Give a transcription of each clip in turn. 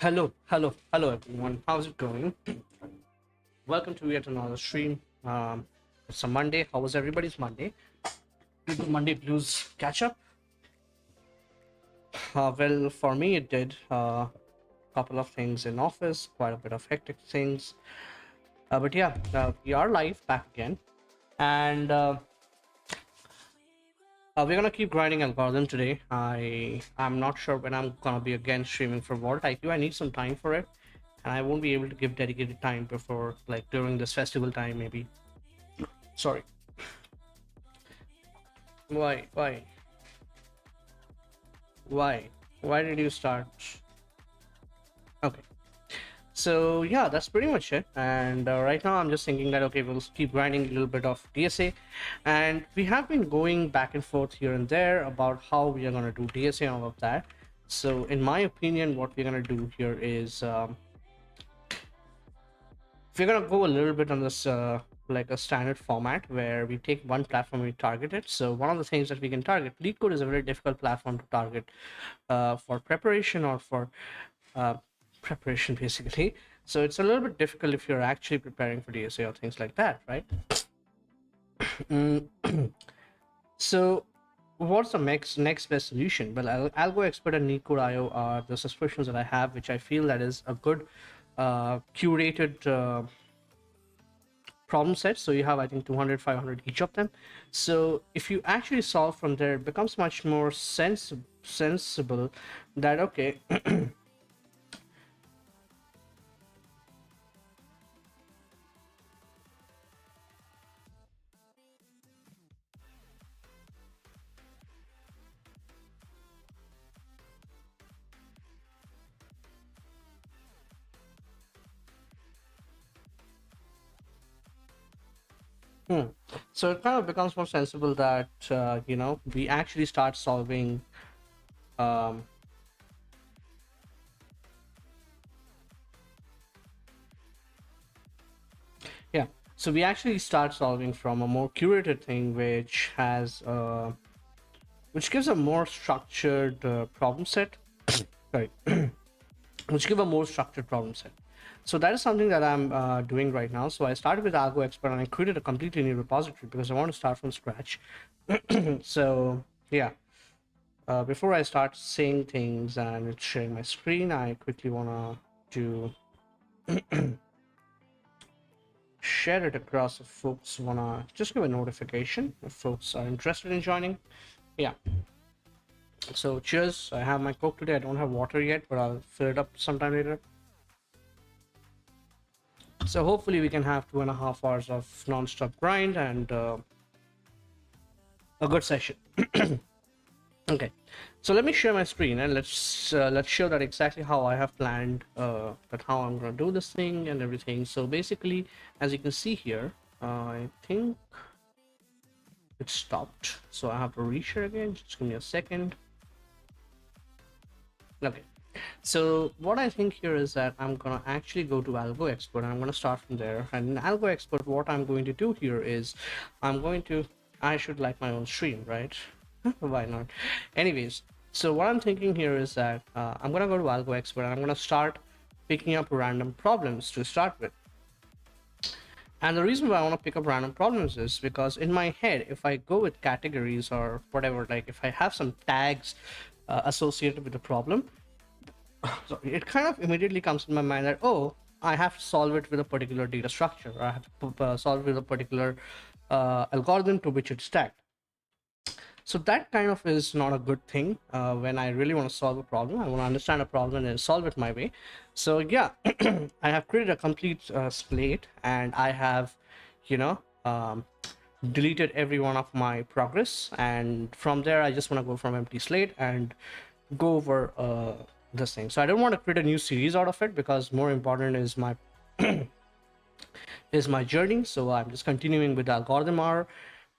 Hello everyone. How's it going? Welcome to yet another stream. It's a Monday. How was everybody's Monday? Did the Monday blues catch up? Well, for me it did. Couple of things in office, quite a bit of hectic things. But yeah, we are live back again, and we're gonna keep grinding algorithm today. I'm not sure when I'm gonna be again streaming for Vault IQ. I need some time for it, and I won't be able to give dedicated time before, like, during this festival time maybe. Sorry. Why why why did you start? Okay, so yeah, that's pretty much it. And right now I'm just thinking that, okay, we'll keep grinding a little bit of DSA, and we have been going back and forth here and there about how we are going to do DSA and all of that. So in my opinion, what we're going to do here is we're going to go a little bit on this like a standard format where we take one platform, we target it. So one of the things that we can target, LeetCode is a very difficult platform to target for preparation or for preparation basically. So it's a little bit difficult if you're actually preparing for DSA or things like that, right? So what's the next best solution? Well, AlgoExpert and LeetCode.io are the subscriptions that I have, which I feel that is a good curated problem set. So you have, I think, 200, 500 each of them. So if you actually solve from there, it becomes much more sensible that, okay, so it kind of becomes more sensible that we actually start solving um, yeah, so we actually start solving from a more curated thing, which has which gives a more structured problem set. Sorry. Which give a more structured problem set. So that is something that I'm doing right now. So I started with AlgoExpert and I created a completely new repository because I want to start from scratch. So yeah, before I start saying things and sharing my screen, I quickly want to share it across if folks want to just give a notification if folks are interested in joining. Yeah. So cheers. I have my Coke today. I don't have water yet, but I'll fill it up sometime later. So hopefully we can have 2.5 hours of non-stop grind and a good session. Okay, so let me share my screen and let's show that exactly how I have planned that how I'm gonna do this thing and everything. So basically, as you can see here, I think it stopped, so I have to reshare again. Just give me a second. Okay, so what I think here is that I'm gonna actually go to AlgoExpert and I'm gonna start from there. And in AlgoExpert, what I'm going to do here is I should like my own stream, right? Why not? Anyways, so what I'm thinking here is that I'm gonna go to AlgoExpert and I'm gonna start picking up random problems to start with. And the reason why I want to pick up random problems is because in my head, if I go with categories or whatever, like if I have some tags associated with the problem, so it kind of immediately comes in my mind that, oh, I have to solve it with a particular data structure, or I have to solve it with a particular algorithm to which it's tagged. So that kind of is not a good thing when I really want to solve a problem. I want to understand a problem and solve it my way. So yeah, I have created a complete slate, and I have, deleted every one of my progress. And from there, I just want to go from empty slate and go over this thing. So I don't want to create a new series out of it because more important is my is my journey. So I'm just continuing with the algorithm R,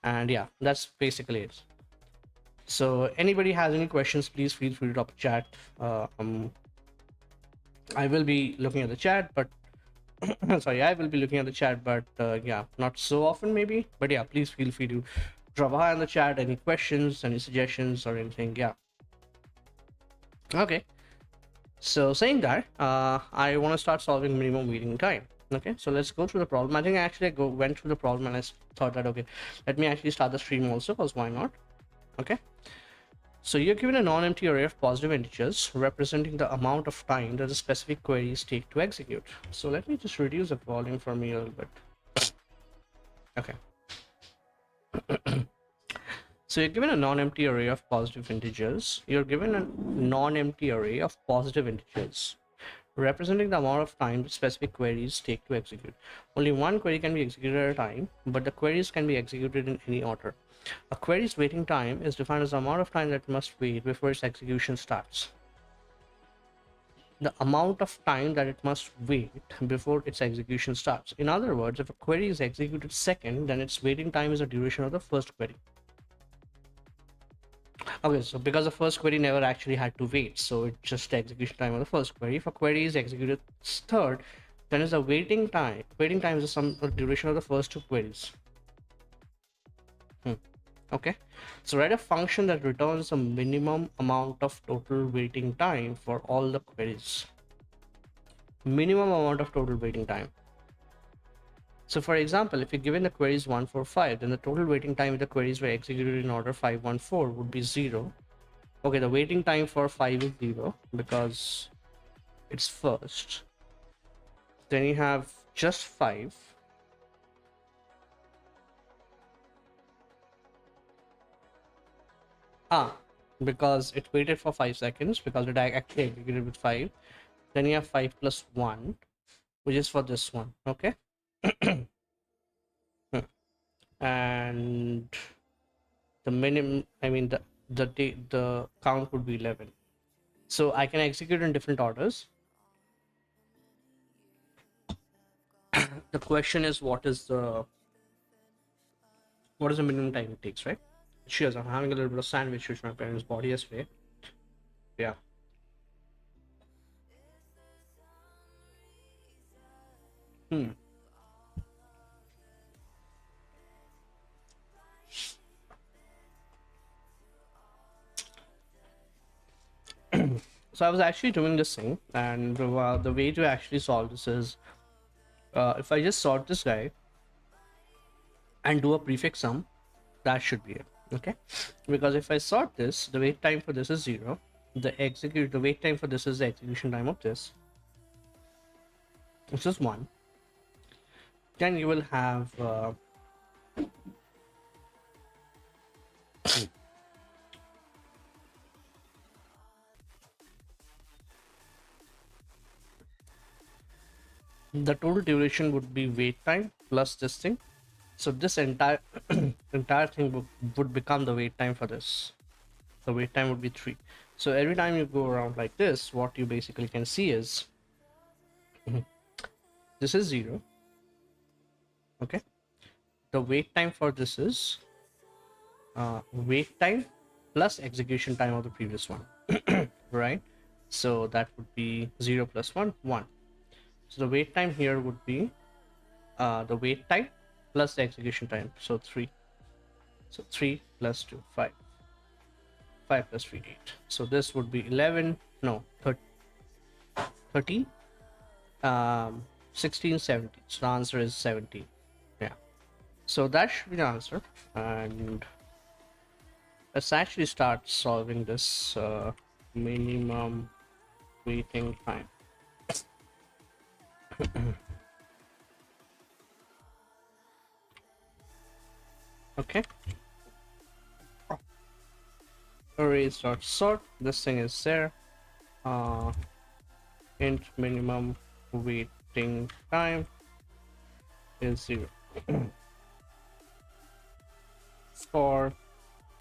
and yeah, that's basically it. So anybody has any questions, please feel free to drop a chat. I will be looking at the chat, but sorry, I will be looking at the chat, but yeah, not so often maybe. But yeah, please feel free to drop a hi in the chat. Any questions, any suggestions or anything? Yeah. Okay. So saying that, I want to start solving minimum waiting time. Okay, so let's go through the problem. I think actually I went through the problem and I thought that, okay, let me actually start the stream also, because why not? Okay, so you're given a non-empty array of positive integers representing the amount of time that the specific queries take to execute. So let me just reduce the volume for me a little bit. Okay. So you're given a non-empty array of positive integers. You're given a non-empty array of positive integers representing the amount of time specific queries take to execute. Only one query can be executed at a time, but the queries can be executed in any order. A query's waiting time is defined as the amount of time that it must wait before its execution starts. The amount of time that it must wait before its execution starts. In other words, if a query is executed second, then its waiting time is the duration of the first query. Okay, so because the first query never actually had to wait, so it's just the execution time of the first query. If a query is executed third, then is the waiting time. Waiting time is the sum of duration of the first two queries. Okay, so write a function that returns a minimum amount of total waiting time for all the queries. Minimum amount of total waiting time. So for example, if you're given the queries 1, 4, 5, then the total waiting time if the queries were executed in order 5, 1, 4 would be 0. Okay, the waiting time for 5 is 0 because it's first. Then you have just 5. Because it waited for 5 seconds because it actually executed with 5. Then you have 5 plus 1, which is for this one. Okay. And the minimum, I mean the count would be 11. So I can execute in different orders. The question is what is the minimum time it takes, right? Cheers, I'm having a little bit of sandwich which my parents bought yesterday. Yeah. So I was actually doing this thing, and the way to actually solve this is if I just sort this guy and do a prefix sum, that should be it. Okay, because if I sort this, the wait time for this is 0. The wait time for this is the execution time of this, which is 1. Then you will have the total duration would be wait time plus this thing. So this entire entire thing would become the wait time for this. The wait time would be 3. So every time you go around like this, what you basically can see is this is 0. Okay, the wait time for this is wait time plus execution time of the previous one. Right, so that would be 0 plus 1, 1. So the wait time here would be the wait time plus the execution time, so 3. So 3 plus 2, 5. 5 plus 3, 8. So this would be 11, no, 13, 16, 17. So the answer is 17. Yeah. So that should be the answer. And let's actually start solving this minimum waiting time. Okay. Arrays dot sort. This thing is there. Int minimum waiting time is 0. For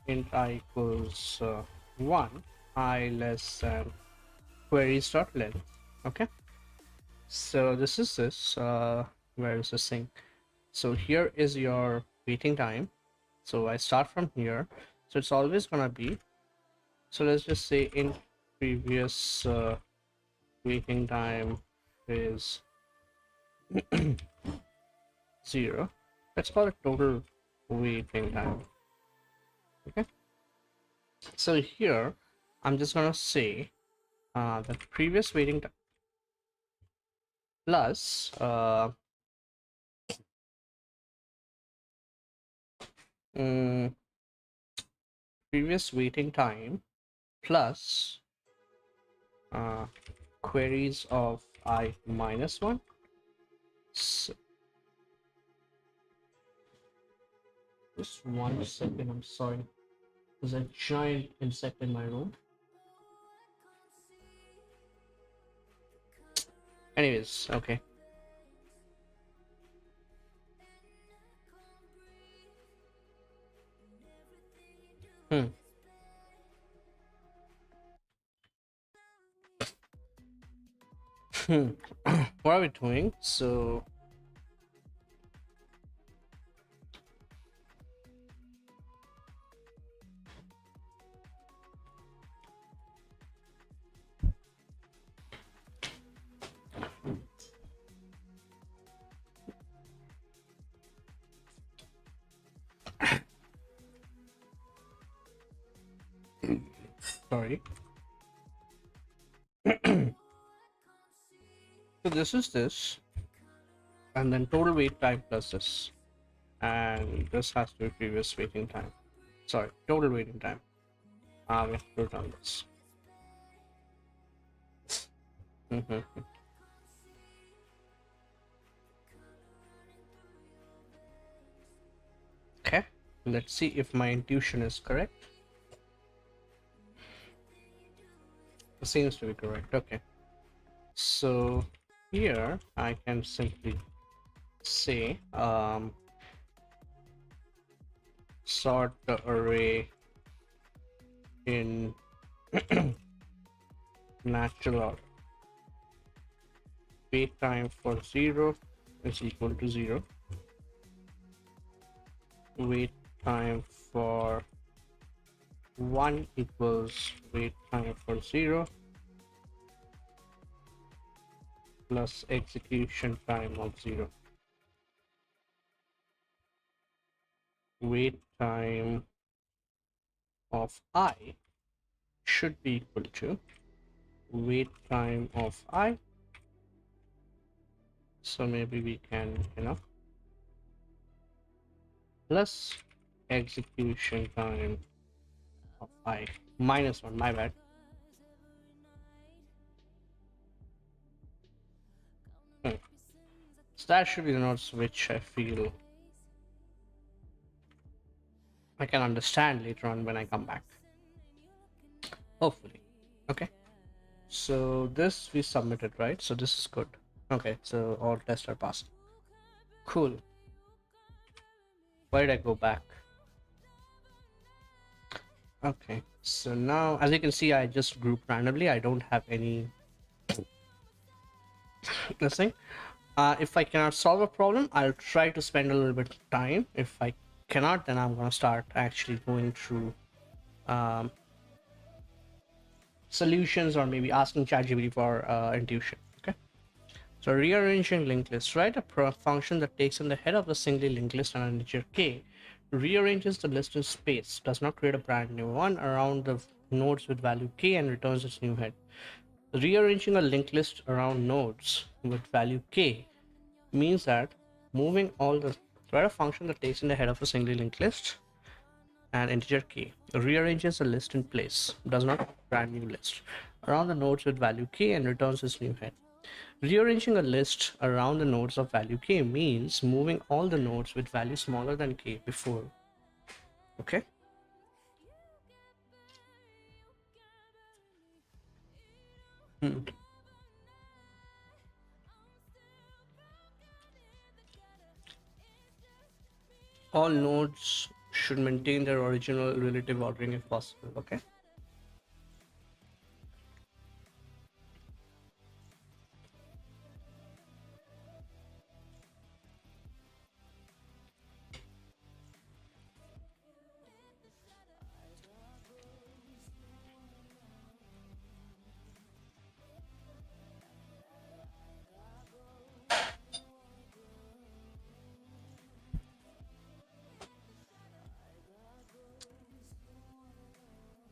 int I equals 1, I less than queries dot length. Okay. So this is this. Where is this thing? So here is your waiting time. So I start from here. So it's always gonna be. So let's just say in previous waiting time is 0. Let's call it total waiting time. Okay. So here I'm just gonna say the previous waiting time plus mm, previous waiting time plus uh, queries of I minus 1. So, just 1 second, I'm sorry. There's a giant insect in my room. Anyways, okay. Hmm. What are we doing? So sorry. So this is this, and then total wait time plus this, and this has to be previous waiting time. Sorry, total waiting time. We have to return this. Okay, let's see if my intuition is correct. It seems to be correct. Okay, so here I can simply say sort the array in natural order. Wait time for 0 is equal to 0. Wait time for 1 equals wait time for 0 plus execution time of 0. Wait time of I should be equal to wait time of I. So maybe we can, plus execution time of I minus 1, my bad. So that should be the notes which I feel I can understand later on when I come back. Hopefully. Okay. So this we submitted, right? So this is good. Okay, so all tests are passed. Cool. Why did I go back? Okay, so now as you can see, I just grouped randomly. I don't have any this thing. If I cannot solve a problem, I'll try to spend a little bit of time. If I cannot, then I'm gonna start actually going through solutions or maybe asking ChatGPT for intuition. Okay. So rearranging linked list, right? A function that takes in the head of the singly linked list and an integer k, rearranges the list in space, does not create a brand new one around the nodes with value k and returns its new head. Rearranging a linked list around nodes with value k means that moving all the write a function that takes in the head of a singly linked list and integer k rearranges the list in place, does not brand new list around the nodes with value k and returns its new head. Rearranging a list around the nodes of value k means moving all the nodes with value smaller than k before. Okay. All nodes should maintain their original relative ordering if possible. Okay.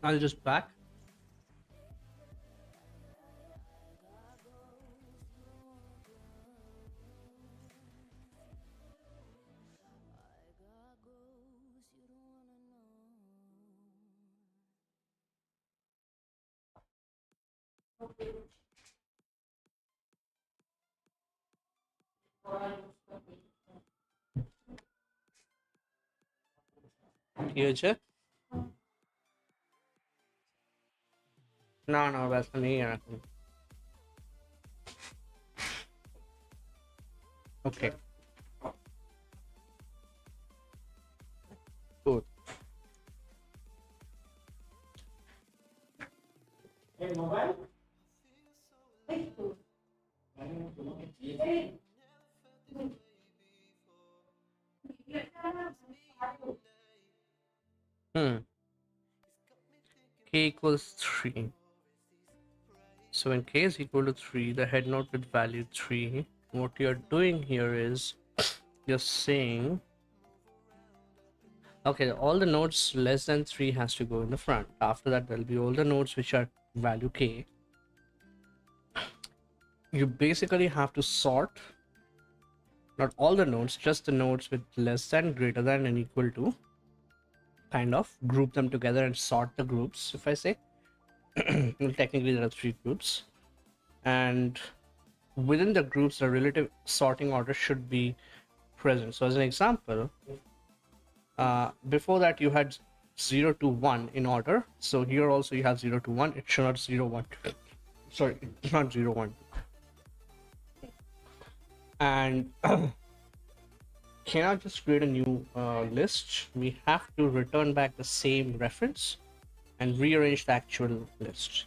I'll just back. Future? No, no, that's me. Okay, good. Hmm. K equals 3. So when k is equal to 3, the head node with value 3, what you're doing here is you're saying, okay, all the nodes less than 3 has to go in the front. After that, there'll be all the nodes which are value k. You basically have to sort, not all the nodes, just the nodes with less than, greater than, and equal to, kind of group them together and sort the groups, if I say. Well, technically there are 3 groups, and within the groups the relative sorting order should be present. So as an example, before that you had 0 to 1 in order, so here also you have 0 to 1. It should not 0 1, sorry, it's not 0 1. And cannot just create a new list. We have to return back the same reference and rearrange the actual list.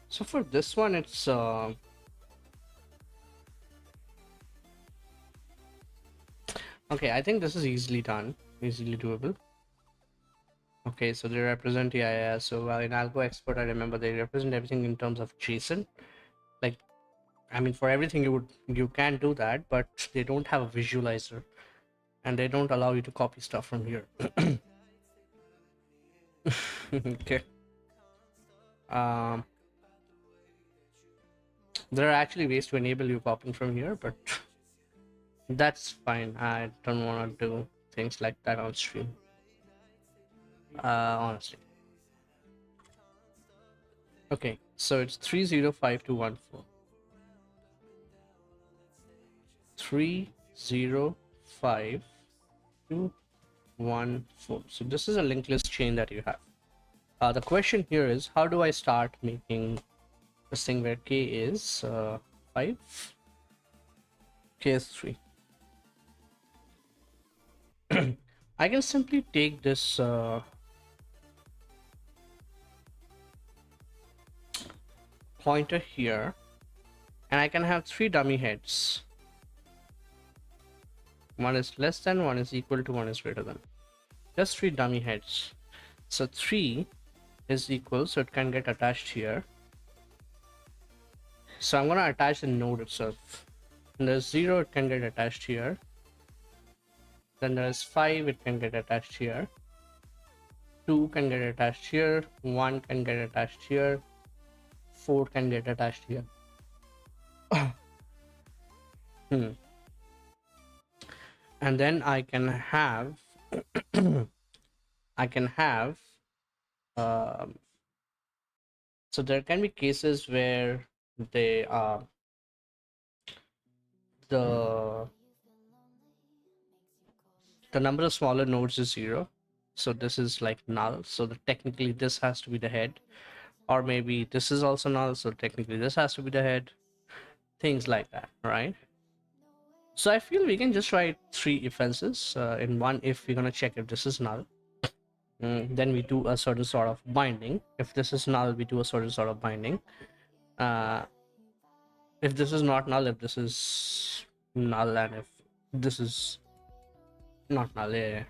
So for this one, it's okay. I think this is easily done, easily doable. Okay, so they represent, yeah. So in AlgoExpert, I remember they represent everything in terms of JSON. Like, I mean, for everything you can do that, but they don't have a visualizer, and they don't allow you to copy stuff from here. Okay. There are actually ways to enable you copying from here, but that's fine. I don't want to do things like that on stream. Honestly. Okay, so it's 305214. 305214. So this is a linked list chain that you have. The question here is, how do I start making this thing where k is 5, k is 3? I can simply take this pointer here, and I can have 3 dummy heads. One is less than, one is equal to, one is greater than. Just 3 dummy heads. So 3 is equal, so it can get attached here. So I'm going to attach the node itself. And there's 0, it can get attached here. Then there's 5, it can get attached here. 2 can get attached here. 1 can get attached here. 4 can get attached here. And then I can have so there can be cases where they the number of smaller nodes is 0, so this is like null, so technically this has to be the head, or maybe this is also null, so technically this has to be the head, things like that, right? So I feel we can just write 3 if else's. In one if, we're going to check if this is null. Then we do a certain sort of binding. If this is null, we do a certain sort of binding. If this is not null, if this is null, and if this is not null, yeah.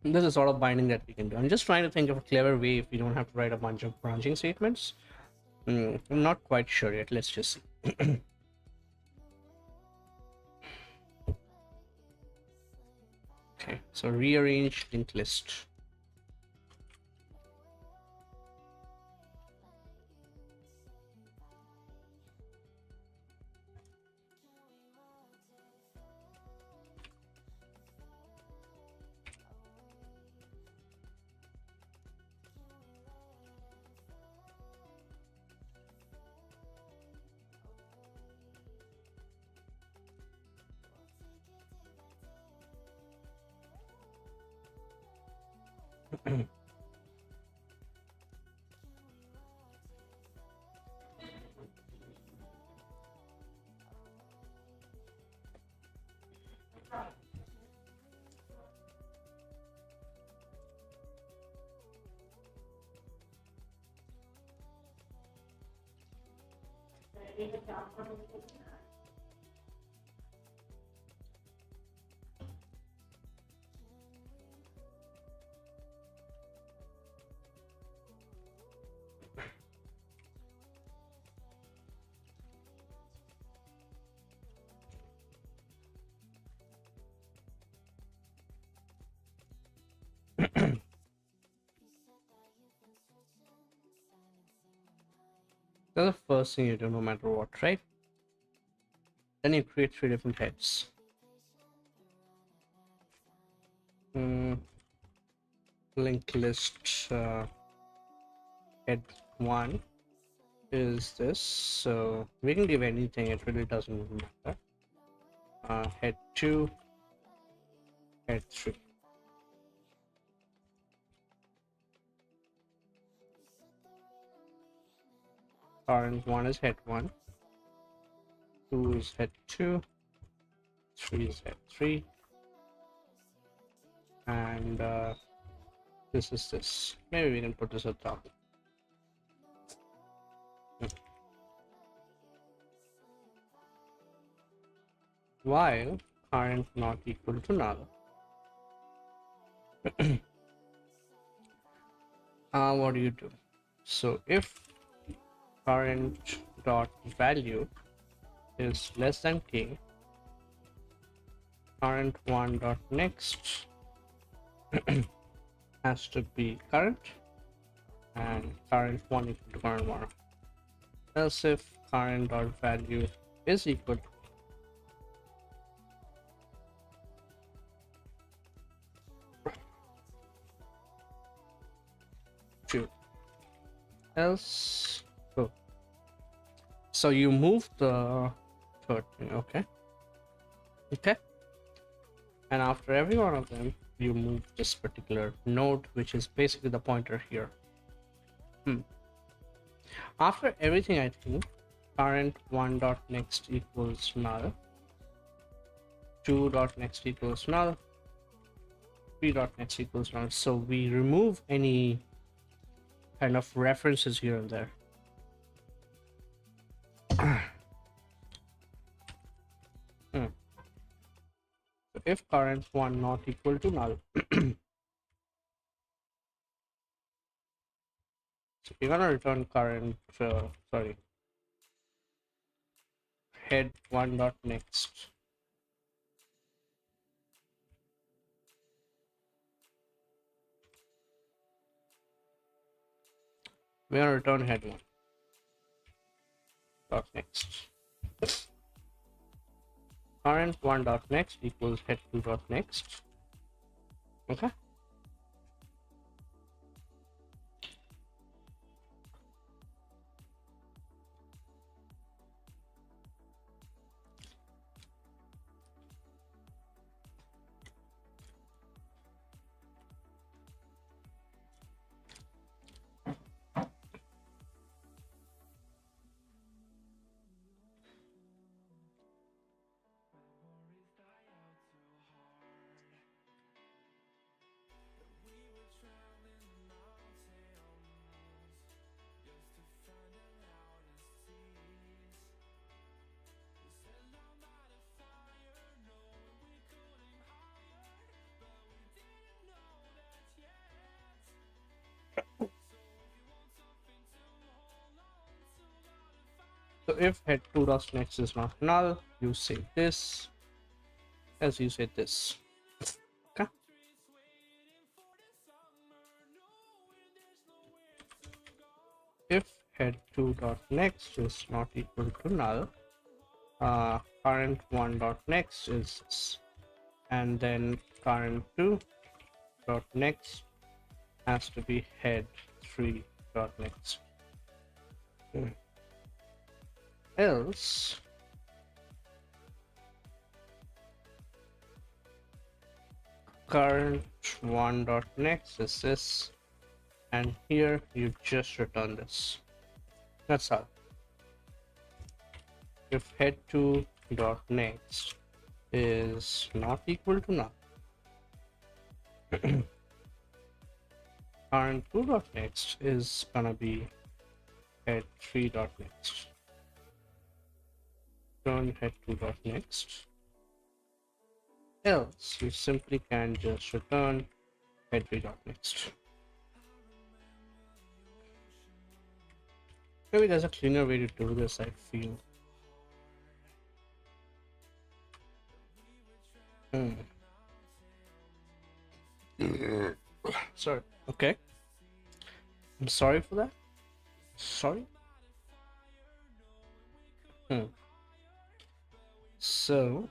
This is sort of binding that we can do. I'm just trying to think of a clever way if we don't have to write a bunch of branching statements. I'm not quite sure yet. Let's just see. Okay, so rearrange linked list. That's the first thing you do no matter what, right? Then you create 3 different heads. Linked list head 1 is this, so we can give anything, it really doesn't matter. Head 2, head 3. Current 1 is head 1, 2 is head 2, 3 is head 3, and this is this. Maybe we can put this at top. While current not equal to null. What do you do? So if current dot value is less than k, current 1 dot next has to be current, and current 1 equal to current 1. Else if current dot value is equal to else, so you move the third thing, okay, and after every one of them you move this particular node, which is basically the pointer here. After everything, I think current 1 dot next equals null, 2 dot next equals null, 3 dot next equals null. So we remove any kind of references here and there. So if current 1 not equal to null, so we're gonna return current head 1 dot next. We're gonna return head 1 dot next. Current 1 dot next equals head 2 dot next. Okay. So if head 2 dot next is not null, you say this, as you say this. Okay. If head 2 dot next is not equal to null, current 1 dot next is this, and then current 2 dot next has to be head 3 dot next. Else current one dot next is this, and here you just return this. That's all. If head to dot next is not equal to null, current 2 dot next is gonna be head 3 dot next. Return head 2 dot next. Else you simply can just return head 3 dot next. Maybe there's a cleaner way to do this, I feel. Sorry. Okay. I'm sorry for that. Sorry. So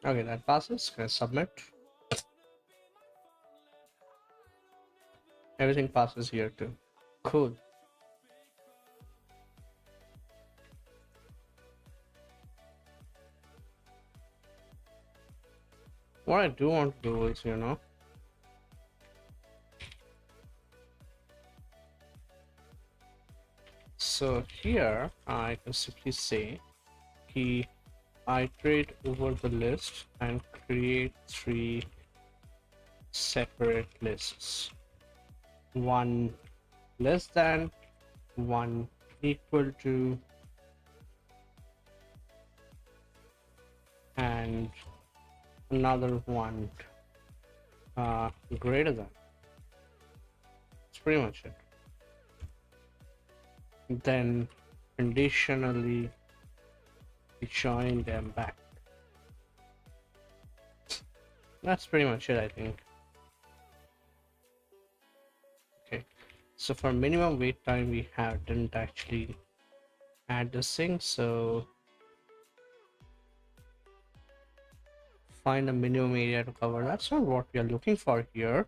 okay, that passes. Can I submit? Everything passes here too. Cool. What I do want to do is, so here I can simply say iterate over the list and create 3 separate lists. 1 less than, 1 equal to, and another one greater than. That's pretty much it. Then conditionally join them back. That's pretty much it, I think. Okay, so for minimum wait time we didn't actually add this thing, so find a minimum area to cover. That's not what we are looking for here.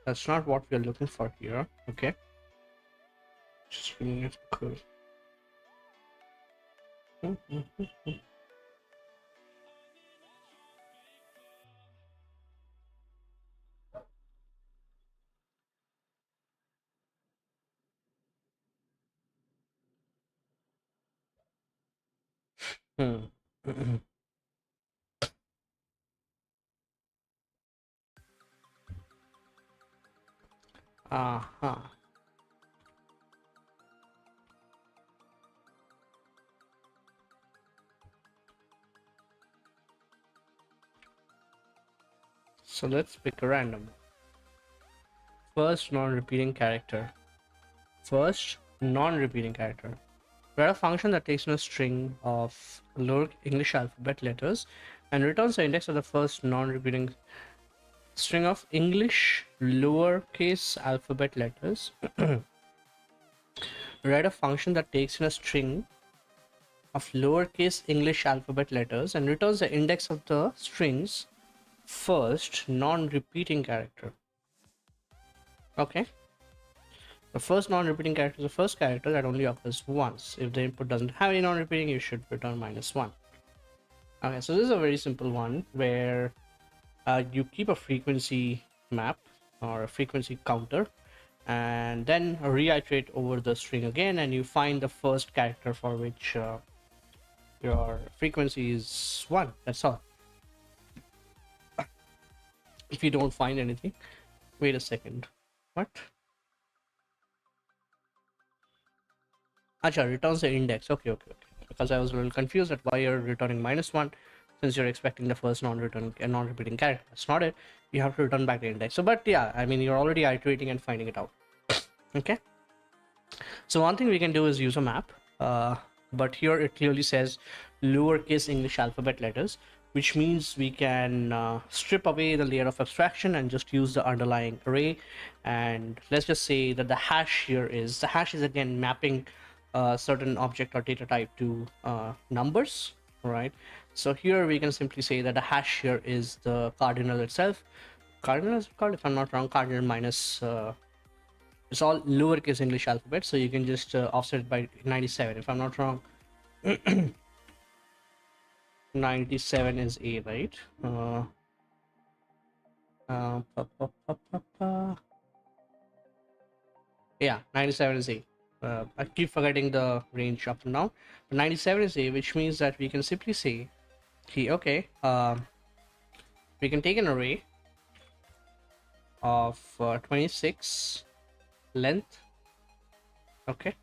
That's not what we are looking for here. Okay, just bringing it close. So let's pick a random. First non-repeating character. First non-repeating character. Write a function that takes in a string of lower English alphabet letters and returns the index of the first non-repeating string of English lowercase alphabet letters. Write a function that takes in a string of lowercase English alphabet letters and returns the index of the string's first non-repeating character. Okay. The first non-repeating character is the first character that only occurs once. If the input doesn't have any non-repeating, you should return -1. Okay, so this is a very simple one where you keep a frequency map or a frequency counter and then reiterate over the string again, and you find the first character for which your frequency is 1. That's all. If you don't find anything, wait a second. What? Acha, returns the index. Okay. Because I was a little confused at why you're returning -1, since you're expecting the first non-repeating character. That's not it. You have to return back the index. So, but yeah, I mean, you're already iterating and finding it out. Okay. So one thing we can do is use a map. But here it clearly says lowercase English alphabet letters, which means we can strip away the layer of abstraction and just use the underlying array. And let's just say that the hash is again mapping certain object or data type to numbers, right? So here we can simply say that the hash here is the cardinal itself. Cardinal is called, if I'm not wrong, cardinal minus it's all lowercase English alphabet, so you can just offset it by 97 if I'm not wrong. 97 is a, right? Pa, pa, pa, pa, pa. Yeah, 97 is a. I keep forgetting the range up and down, but 97 is a, which means that we can simply say, okay, we can take an array of 26 length, okay,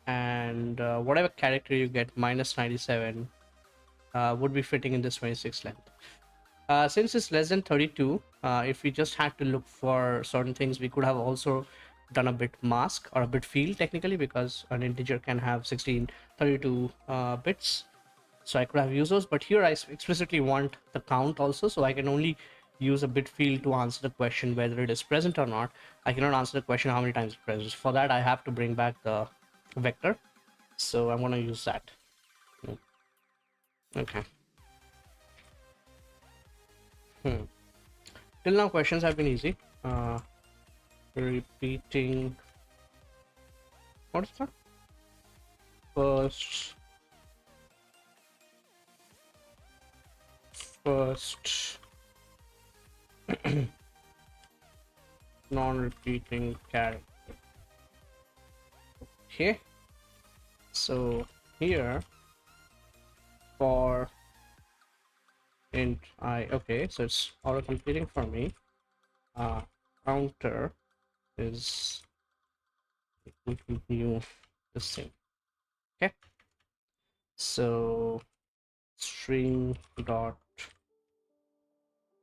and whatever character you get minus 97 would be fitting in this 26 length. Since it's less than 32, if we just had to look for certain things, we could have also done a bit mask or a bit field technically, because an integer can have 16 32 bits. So I could have used those, but here I explicitly want the count also, so I can only use a bit field to answer the question whether it is present or not. I cannot answer the question how many times it's present. For that I have to bring back the vector, so I'm going to use that. Okay. Till now questions have been easy. Repeating, what's that? First non-repeating character. Okay, so here for int I, okay, so it's auto completing for me. Counter is equal to new the same. Okay, so string dot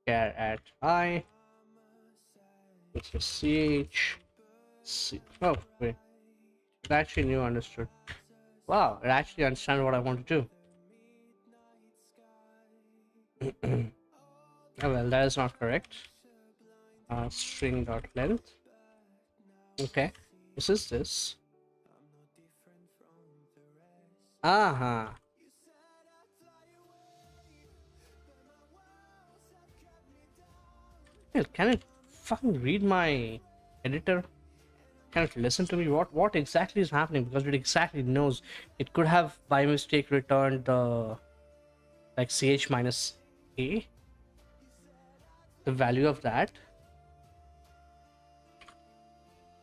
char at I, which is ch. Oh wait, it actually knew understood. Wow, it actually understands what I want to do. Oh, well, that is not correct. String dot length. Okay, this is this. Aha. Hell, can it fucking read my editor? Can it listen to me? What exactly is happening? Because it exactly knows. It could have by mistake returned the like ch minus a, the value of that.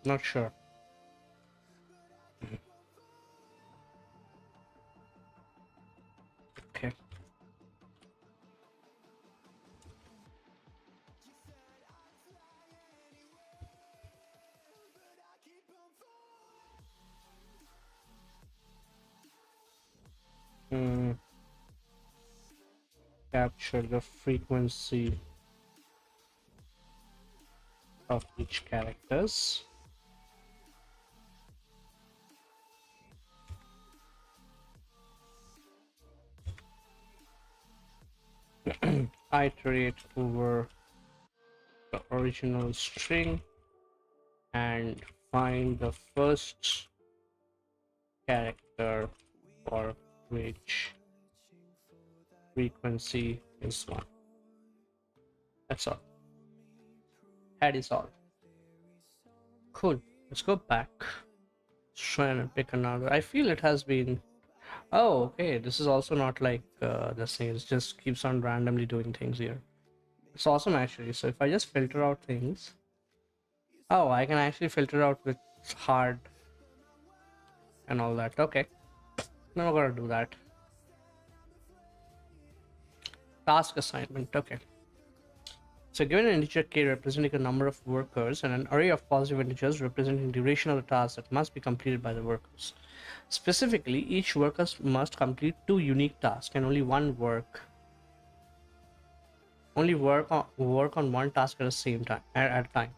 Not sure. Okay. Capture the frequency of each characters. Iterate over the original string and find the first character for which frequency is 1. That's all. That is all. Cool. Let's go back. Let's try and pick another. I feel it has been. Oh, okay. This is also not like this thing. It just keeps on randomly doing things here. It's awesome actually. So if I just filter out things. Oh, I can actually filter out with hard and all that. Okay. Now I'm gonna do that. Task assignment. Okay. So given an integer k representing a number of workers and an array of positive integers representing duration of the task that must be completed by the workers. Specifically, each worker must complete 2 unique tasks and only work on one task at the same time at a time.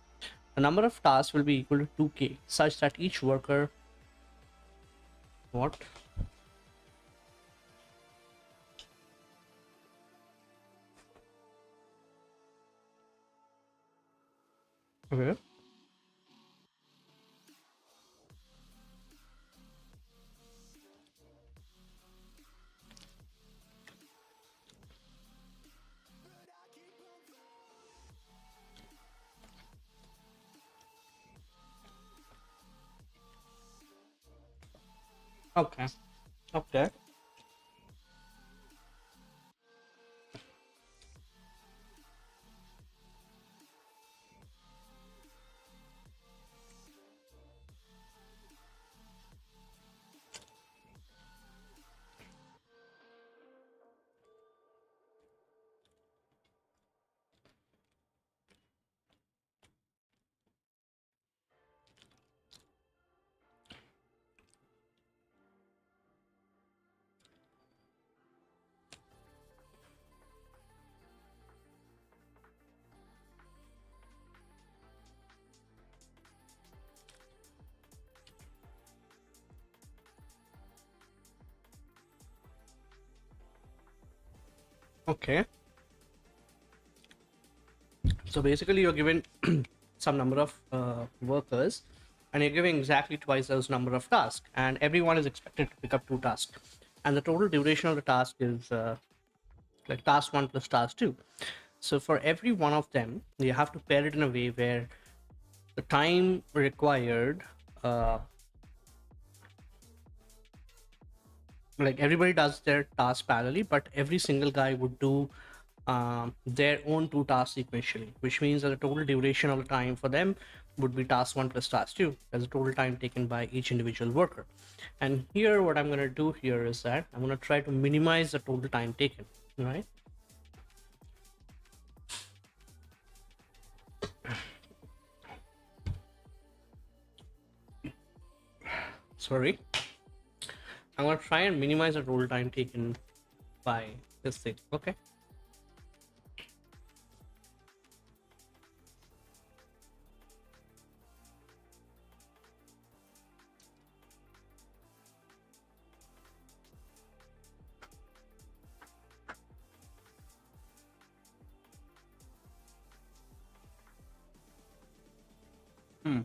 The number of tasks will be equal to 2k such that each worker what? Okay. Okay. Okay. Okay. So basically, you're given some number of workers, and you're giving exactly twice those number of tasks, and everyone is expected to pick up two tasks, and the total duration of the task is like task one plus task two. So for every one of them, you have to pair it in a way where the time required, uh, like everybody does their task parallelly, but every single guy would do their own two tasks sequentially, which means that the total duration of the time for them would be task one plus task two, as the total time taken by each individual worker. And here, what I'm going to do here is that I'm going to try to minimize the total time taken, right? Sorry. I'm going to try and minimize the total time taken by this thing, okay? Hmm.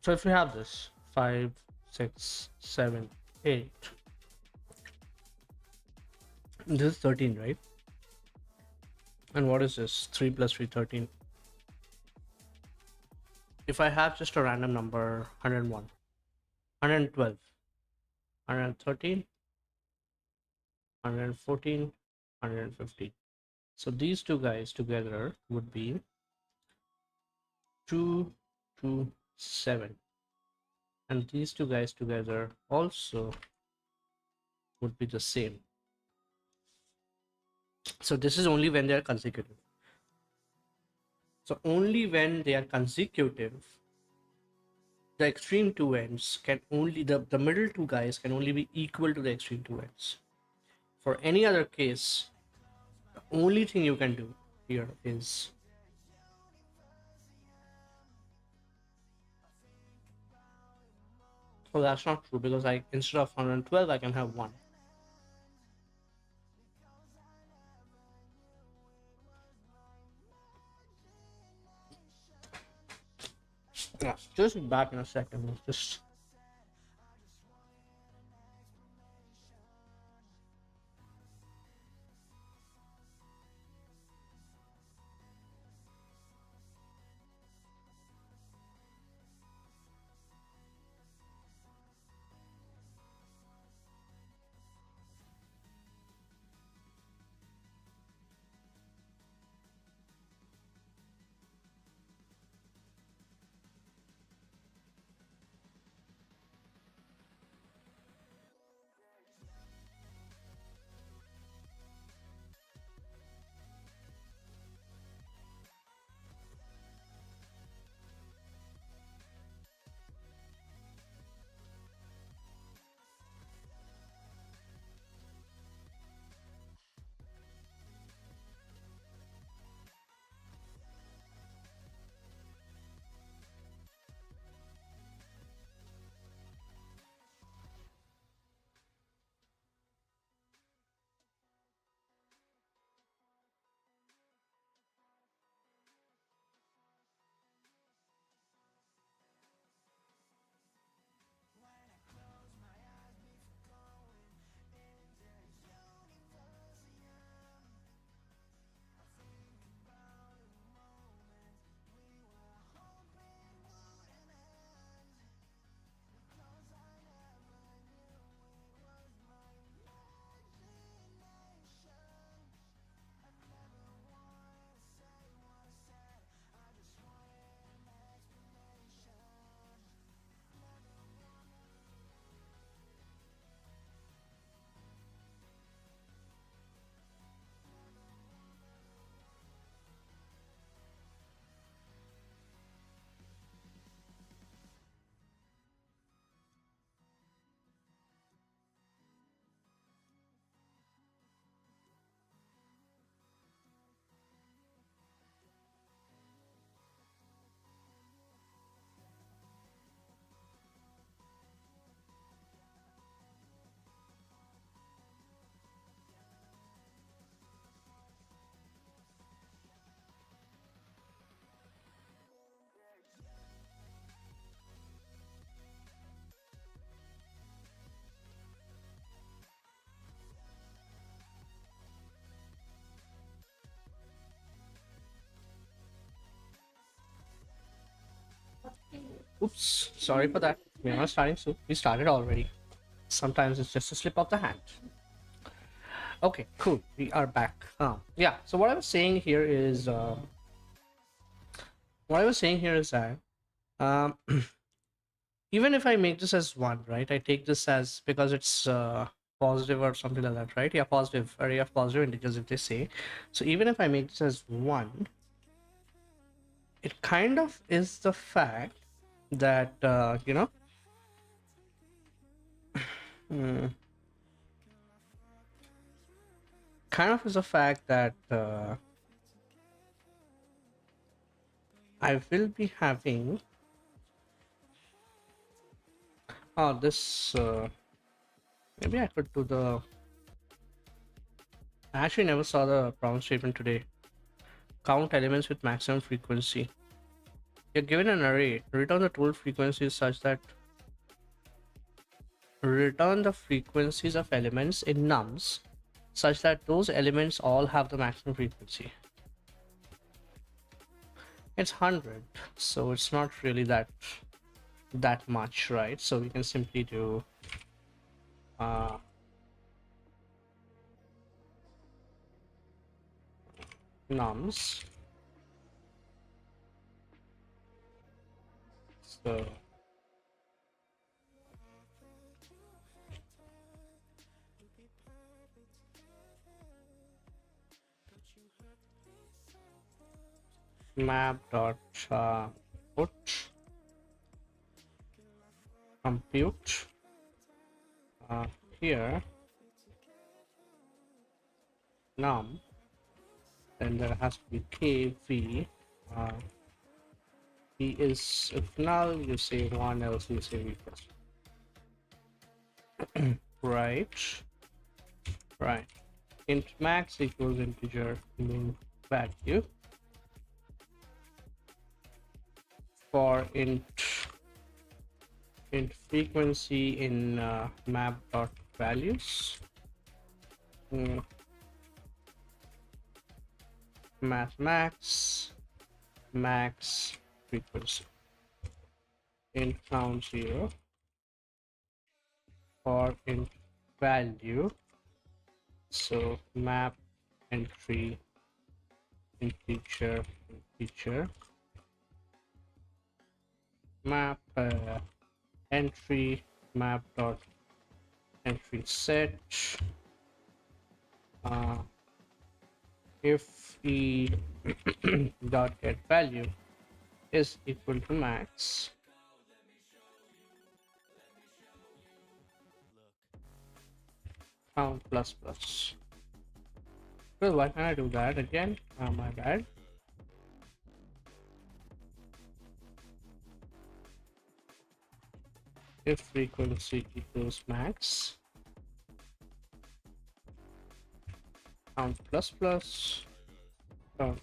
So if we have this 5, 6, 7, 8, this is 13, right? And what is this? 3 plus 3, 13. If I have just a random number, 101, 112, 113, 114, 115. So these two guys together would be 227. And these two guys together also would be the same. So this is only when they are consecutive. So only when they are consecutive, the extreme two ends can only, the middle two guys can only be equal to the extreme two ends. For any other case, the only thing you can do here is, oh, that's not true, because I, instead of 112, I can have 1. Yeah, just back in a second. Just Oops, sorry for that. We're not starting soon. We started already. Sometimes it's just a slip of the hand. Okay, cool. We are back. Yeah. So what I was saying here is, that um, even if I make this as one, right? I take this as because it's positive or something like that, right? Yeah, positive array of positive integers if they say. So even if I make this as one, it kind of is the fact that mm, kind of is a fact that I will be having this maybe I could do the I actually never saw the problem statement today. Count elements with maximum frequency. You're given an array, return the total frequencies such that return the frequencies of elements in nums such that those elements all have the maximum frequency. It's 100, so it's not really that much, right? So we can simply do nums. So map dot put compute here num, then there has to be kv. P is if null, you say one, else you say equals. Right. Int max equals integer min value for int frequency in map dot values. Max frequency int count 0 for int value, so map entry integer map entry map dot entry set if e dot get value is equal to max, count plus plus. Well, why can't I do that again? My bad. If frequency equals max, count plus plus, count.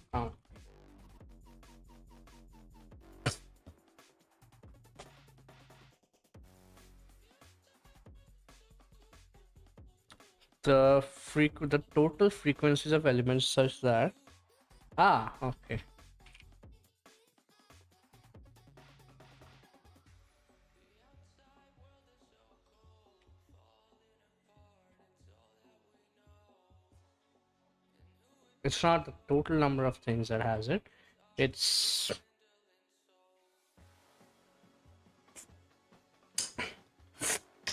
The total frequencies of elements such that okay. It's not the total number of things that has it. It's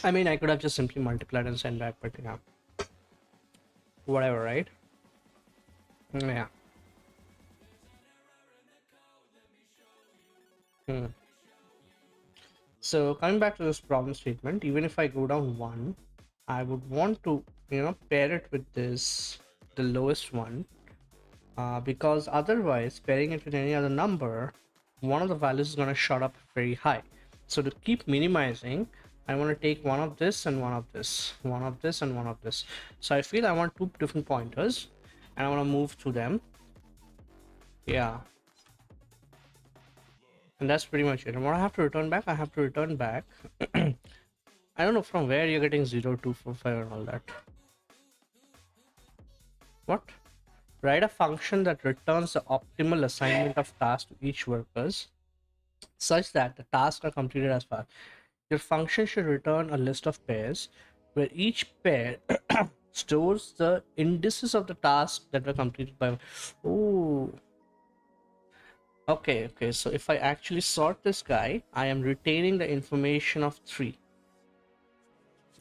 I mean, I could have just simply multiplied and sent back, but yeah, whatever, right? Yeah. So coming back to this problem statement, even if I go down one, I would want to pair it with the lowest one, because otherwise pairing it with any other number, one of the values is going to shot up very high. So to keep minimizing, I want to take one of this and one of this, one of this and one of this. So I feel I want two different pointers and I want to move to them. Yeah, and that's pretty much it. And what I have to return back, I have to return back I don't know from where you're getting 0, 2, 4, 5 and all that. What? Write a function that returns the optimal assignment of tasks to each workers such that the tasks are completed as fast. Your function should return a list of pairs where each pair stores the indices of the tasks that were completed by. Oh, okay. So if I actually sort this guy, I am retaining the information of 3.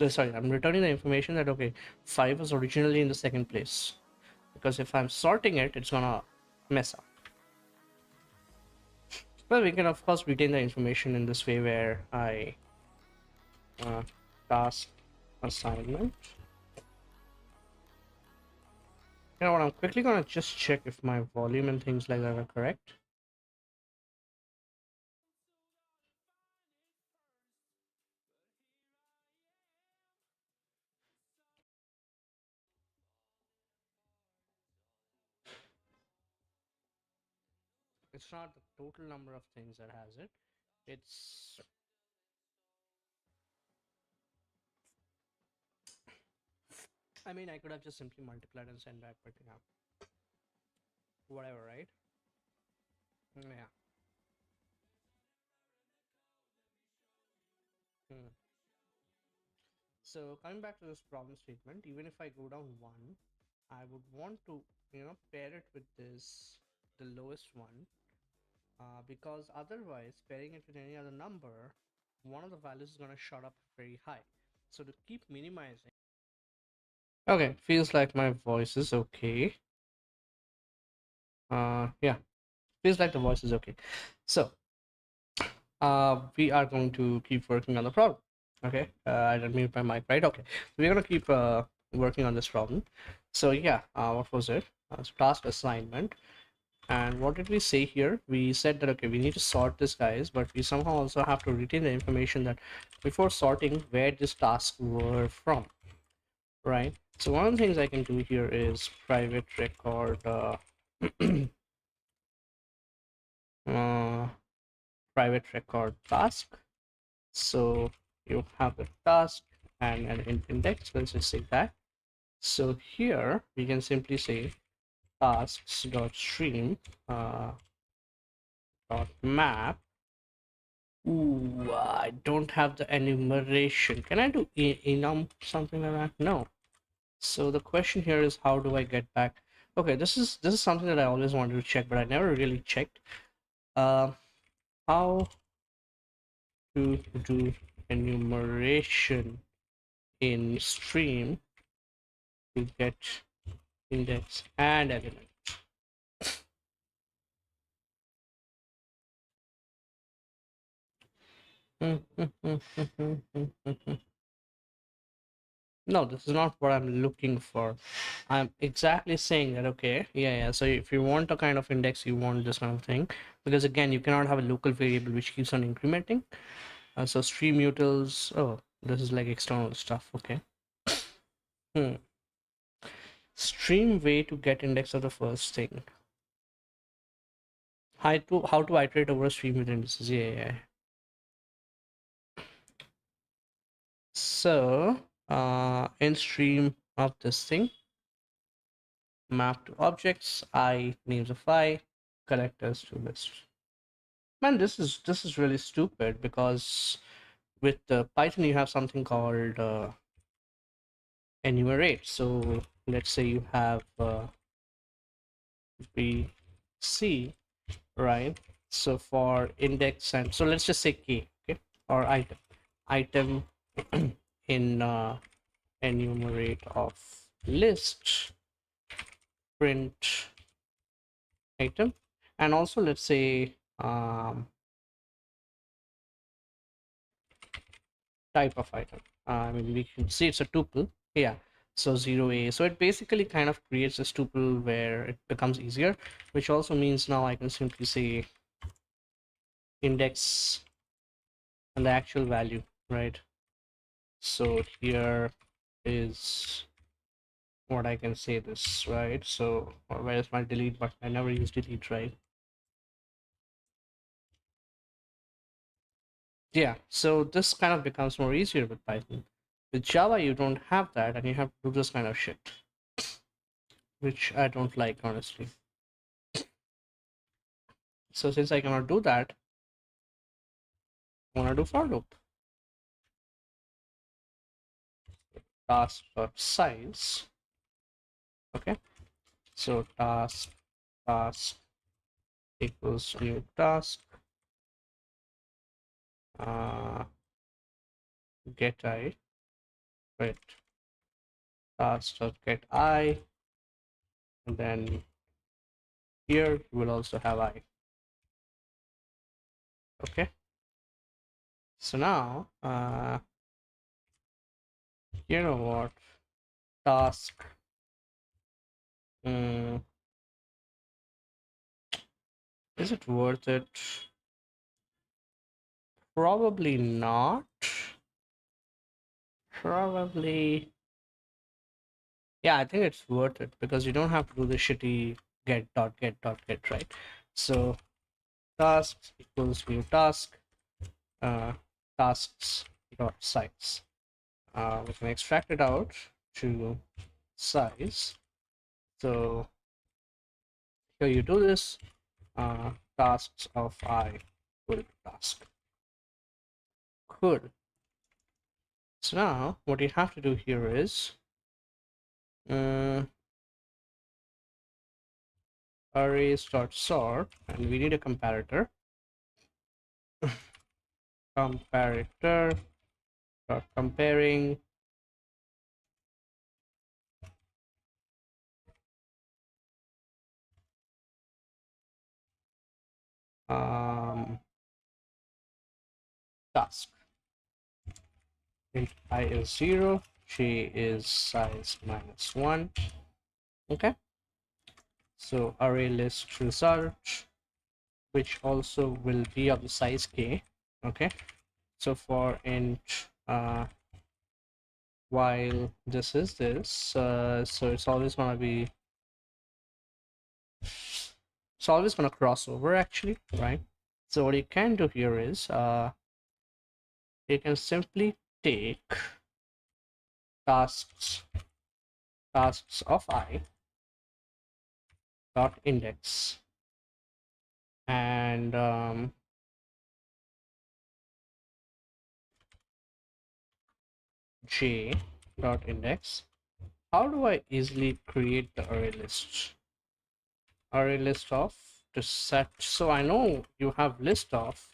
Sorry, I'm returning the information that okay, 5 was originally in the second place. Because if I'm sorting it, it's gonna mess up. Well, we can of course retain the information in this way where I task assignment. You know what? I'm quickly gonna just check if my volume and things like that are correct. It's not the total number of things that has it. It's I mean I could have just simply multiplied and sent back, but yeah, whatever, right? Yeah. Hmm. So coming back to this problem statement, even if I go down one, I would want to pair it with this the lowest one, because otherwise pairing it with any other number, one of the values is going to shot up very high. So to keep minimizing. Okay, feels like my voice is okay. Yeah, feels like the voice is okay. So we are going to keep working on the problem. Okay, I didn't mute my mic, right? Okay, so we're gonna keep working on this problem. So yeah, what was it? So task assignment. And what did we say here? We said that okay, we need to sort this guys, but we somehow also have to retain the information that before sorting where this task were from, right? So one of the things I can do here is private record uh, private record task. So you have the task and an index. Let's just say that. So here we can simply say tasks dot stream dot map. Ooh, I don't have the enumeration. Can I do enum something like that? No. So the question here is how do I get back? Okay, this is something that I always wanted to check, but I never really checked. Uh, how to do enumeration in stream to get index and element. No, this is not what I'm looking for. I'm exactly saying that, okay, yeah. So if you want a kind of index, you want this kind of thing. Because again, you cannot have a local variable which keeps on incrementing. So stream utils, oh, this is like external stuff, okay. Stream way to get index of the first thing. How to iterate over a stream with indices, yeah. So in stream of this thing, map to objects, I names of I, collectors to list. Man, this is really stupid because with Python you have something called enumerate. So let's say you have BC, right? So for index and so let's just say k, okay, or item in enumerate of list print item, and also let's say type of item. I mean, we can see it's a tuple. Yeah. So 0a. So it basically kind of creates this tuple where it becomes easier, which also means now I can simply say index and the actual value, right? So here is what I can say this, right? So where's my delete button? I never use delete, right? Yeah, so this kind of becomes more easier with Python. With Java, you don't have that, and you have to do this kind of shit, which I don't like, honestly. So since I cannot do that, I'm gonna do for loop. Task dot size. Okay, so task equals new task. Get I. Wait. Task dot get I, and then here we will also have I. Okay. So now, you know what? Task. Is it worth it? Probably not. Probably. Yeah, I think it's worth it because you don't have to do the shitty get, right? So tasks equals new task, uh, tasks dot size. We can extract it out to size. So here you do this, tasks of I equal to task. Cool. So now what you have to do here is arrays.sort, and we need a comparator. Comparator dot comparing task. Int I is 0, j is size -1. Okay, so array list result, which also will be of the size k. Okay, so for int while this is this, so it's always gonna be, it's always gonna cross over actually, right? So what you can do here is you can simply take tasks of I dot index and j dot index. How do I easily create the array list? Array list of to set. So I know you have list of,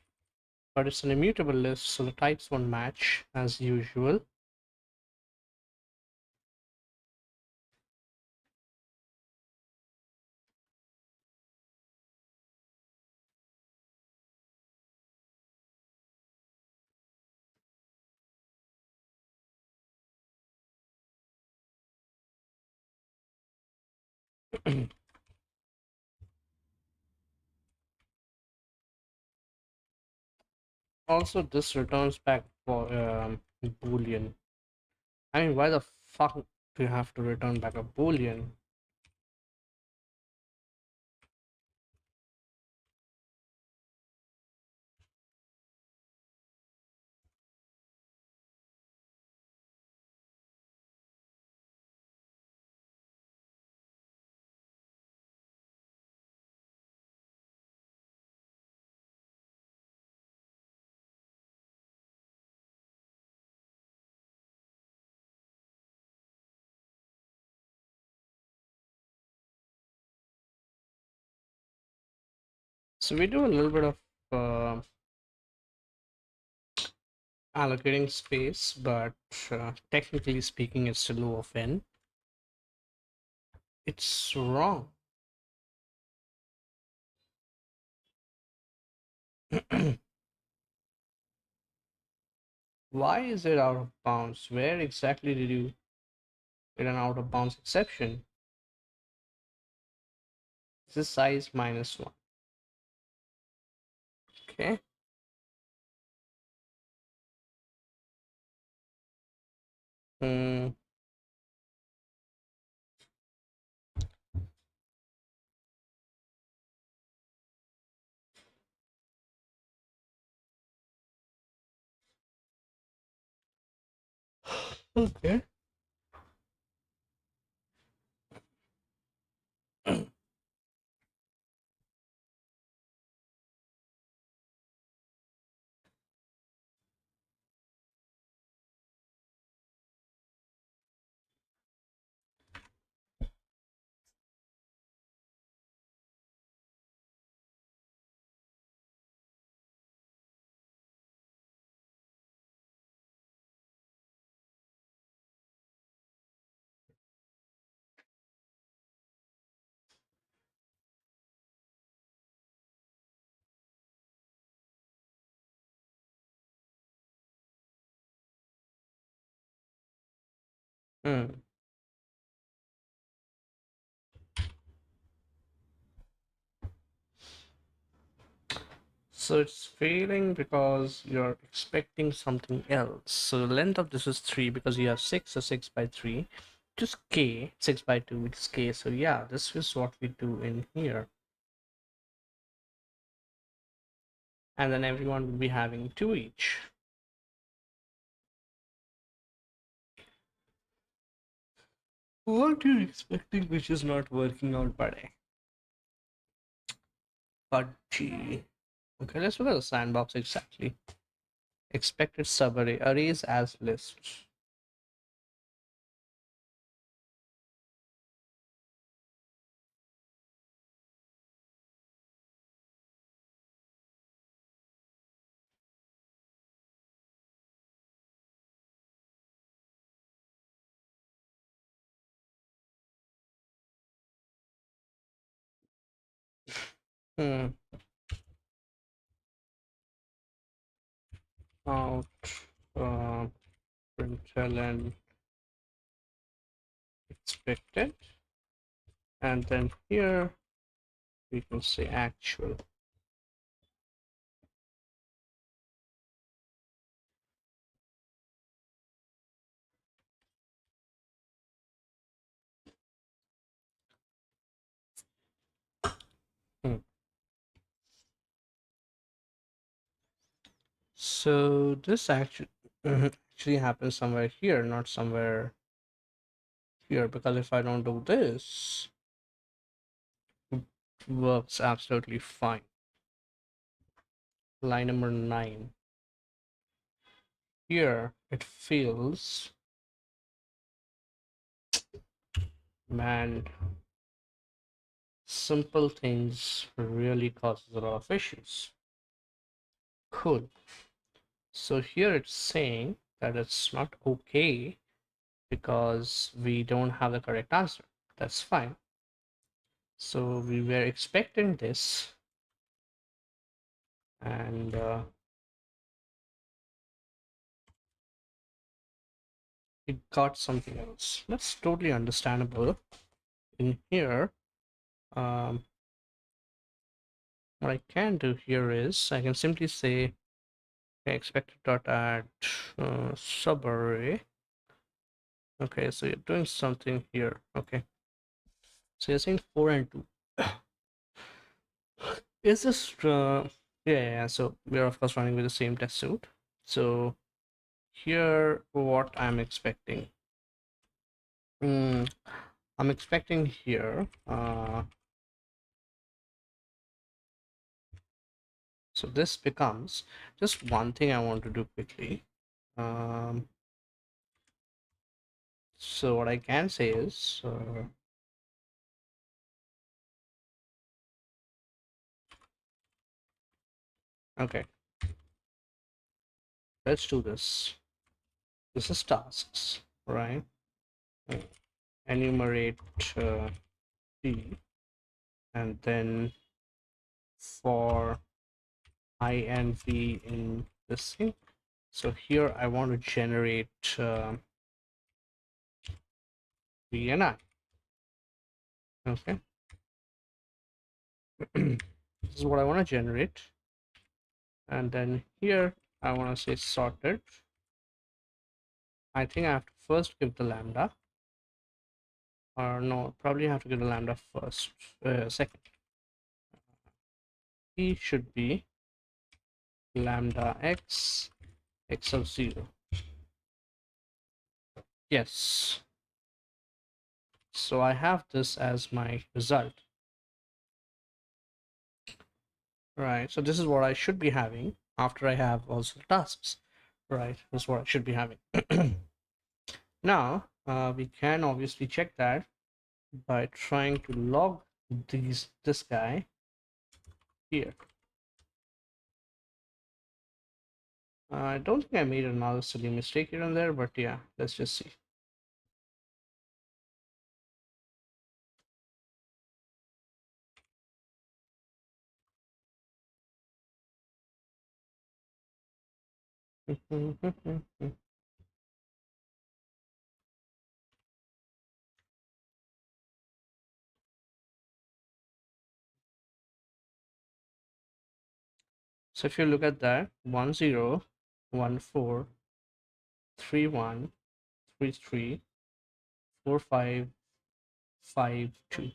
but it's an immutable list, so the types won't match as usual. Also, this returns back for boolean. I mean, why the fuck do you have to return back a boolean? So we do a little bit of allocating space, but technically speaking, it's still O of n. It's wrong. Why is it out of bounds? Where exactly did you get an out of bounds exception? This is size -1. Okay. Hmm. Okay. Hmm. So it's failing because you're expecting something else. So the length of this is 3 because you have 6, so 6 by 3. Just k, 6 by 2, which is k. So yeah, this is what we do in here. And then everyone will be having 2 each. What are you expecting which is not working out, buddy? Pudgy. Okay, let's look at the sandbox exactly. Expected subarray, arrays as lists. Hmm. Out. Uh, println expected. And then here we can say actual. Hmm. So this actually happens somewhere here, not somewhere here, because if I don't do this, it works absolutely fine. Line number 9. Here it feels, man, simple things really causes a lot of issues. Cool. So here it's saying that it's not okay because we don't have the correct answer. That's fine. So we were expecting this, and it got something else. That's totally understandable. In here, um, what I can do here is I can simply say okay, expected dot add subarray. Okay, so you're doing something here. Okay, so you're saying 4 and 2. Is this yeah, so we're of course running with the same test suite. So here what I'm expecting. I'm expecting here so this becomes just one thing I want to do quickly. um so what I can say is okay, let's do this. This is tasks, right? Enumerate p, and then for I and v in this thing. So here I want to generate v and I. Okay. This is what I want to generate, and then here I want to say sorted. I think I have to first give the lambda, or no, probably have to give the lambda first. Second, e should be lambda x of 0. Yes, so I have this as my result, right? So this is what I should be having after I have also the tasks, right? This is what I should be having. Now we can obviously check that by trying to log this guy here. I don't think I made another silly mistake here and there, but yeah, let's just see. So if you look at that, 1 0 1 4 3 1 3 3 4 5 5 2.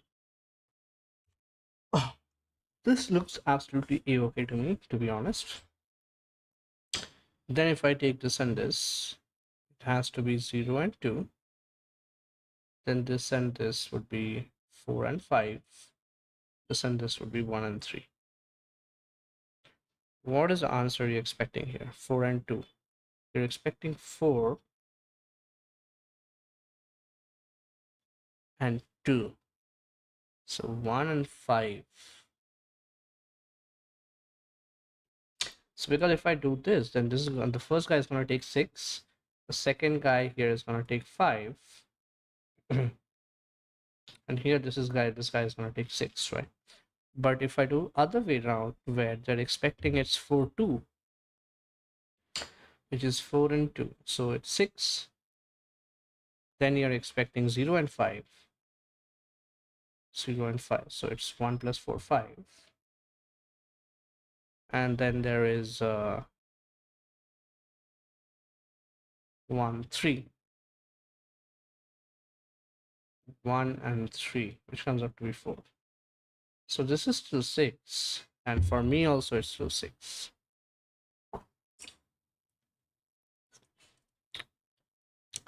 This looks absolutely a-okay to me, to be honest. Then if I take this and this, it has to be 0 and 2. Then this and this would be 4 and 5. This and this would be 1 and 3. What is the answer you're expecting here? 4 and 2. You're expecting 4 and 2. So 1 and 5. So because if I do this, then this is the first guy is going to take 6. The second guy here is going to take 5. And here this guy is going to take 6, right? But if I do other way around, where they're expecting it's 4 2, which is 4 and 2, so it's 6. Then you're expecting 0 and 5. 0 and 5, so it's 1 plus 4 5. And then there is 1 3. 1 and 3, which comes up to be 4. So this is still 6, and for me also it's still 6.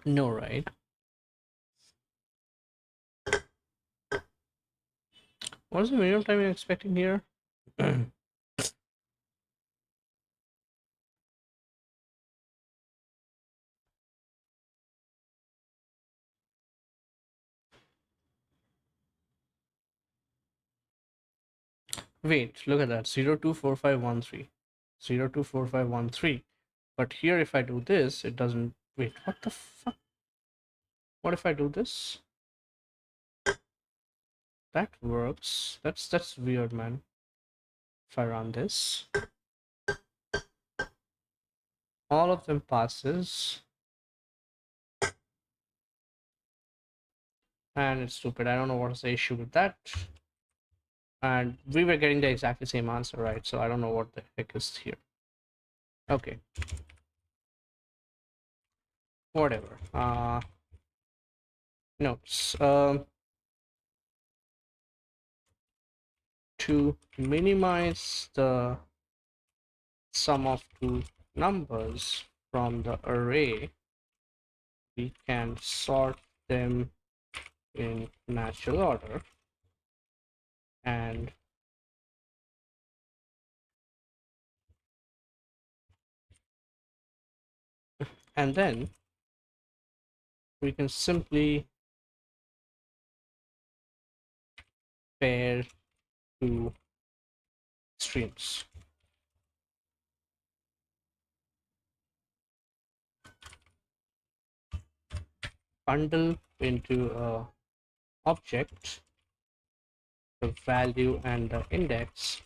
No, right? What is the minimum time you're expecting here? Wait, look at that. 0 2 4 5 1 3. 0 2 4 5 1 3. But here if I do this, it doesn't. Wait, what the fuck? What if I do this? That works. That's weird, man. If I run this, all of them passes, and it's stupid. I don't know what's the issue with that. And we were getting the exactly same answer, right? So I don't know what the heck is here. Okay, whatever. Notes. To minimize the sum of two numbers from the array, we can sort them in natural order, and then we can simply pair two streams. Bundle into a object the value and the index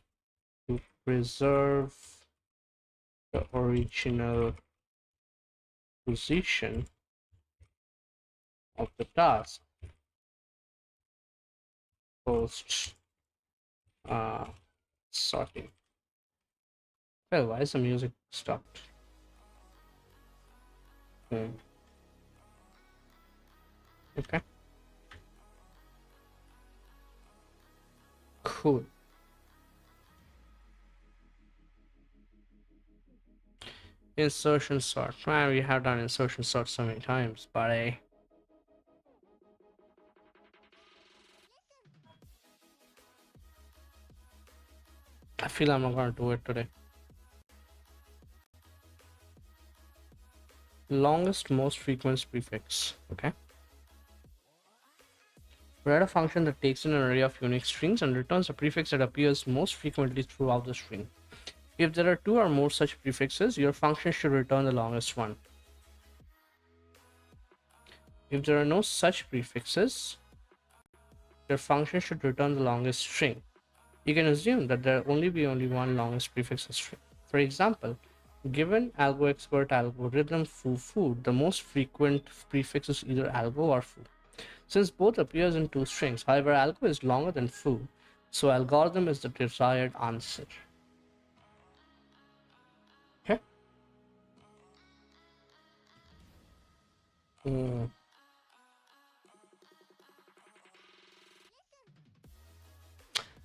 to preserve the original position of the task post sorting. Well, why is the music stopped? Okay. Cool. Insertion sort. Man, we have done insertion sort so many times, but I feel I'm not gonna do it today. Longest most frequent prefix. Okay. Write a function that takes in an array of unique strings and returns a prefix that appears most frequently throughout the string. If there are two or more such prefixes, your function should return the longest one. If there are no such prefixes, your function should return the longest string. You can assume that there will only be one longest prefix string. For example, given AlgoExpert algorithm foo, the most frequent prefix is either algo or foo. Since both appears in two strings, however, algo is longer than foo, so algorithm is the desired answer. Hmm.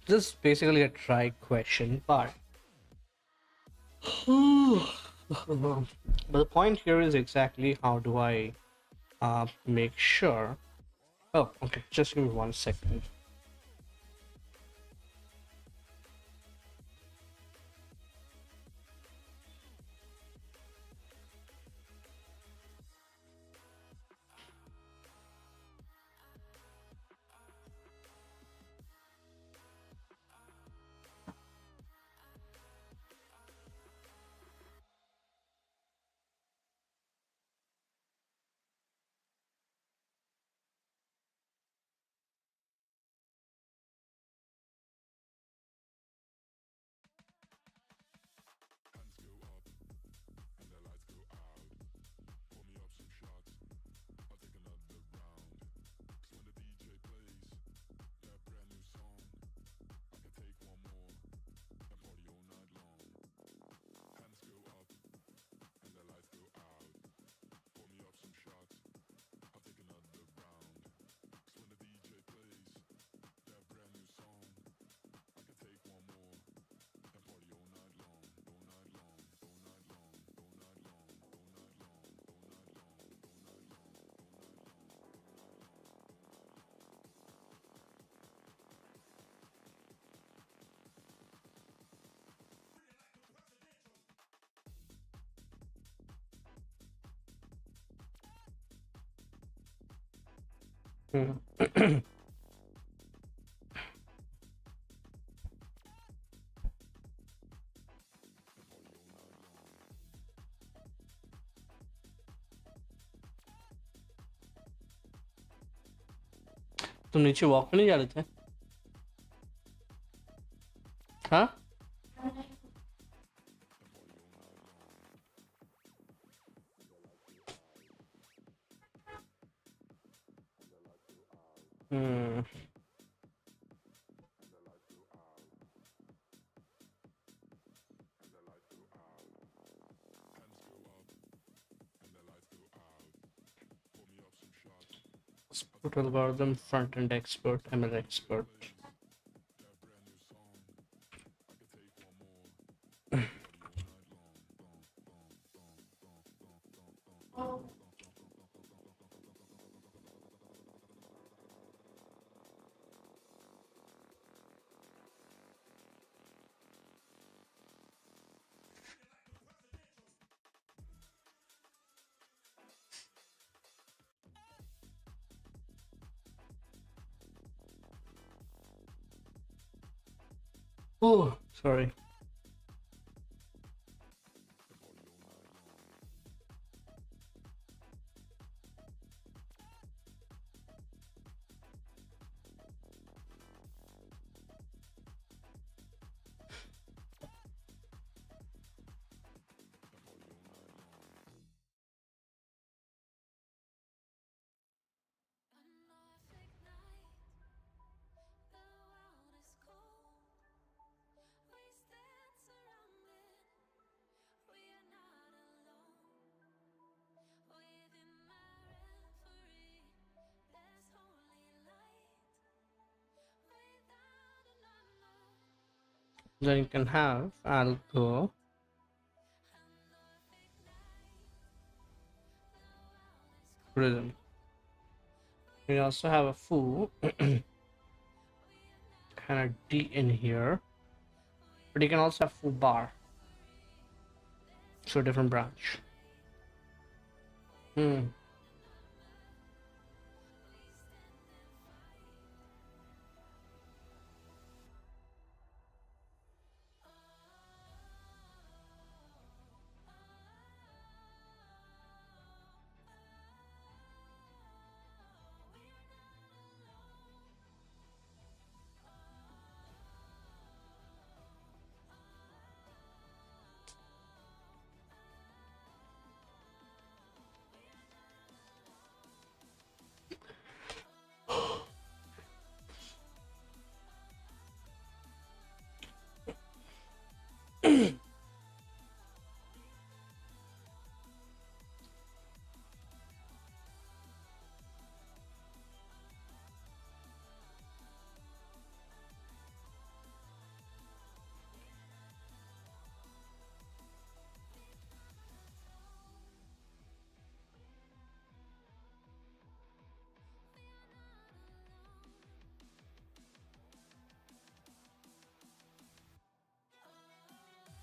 This is basically a try question, but but the point here is exactly how do I make sure. Oh, okay. Just give me 1 second. Hmm. तुम नीचे walk पे नहीं जा रहे थे? हाँ? Hmm. Expert algorithm, front end expert, ML expert. Oh, sorry. Then you can have algo. Rhythm. We also have a foo kind of D in here, but you can also have foo bar, so a different branch. Hmm.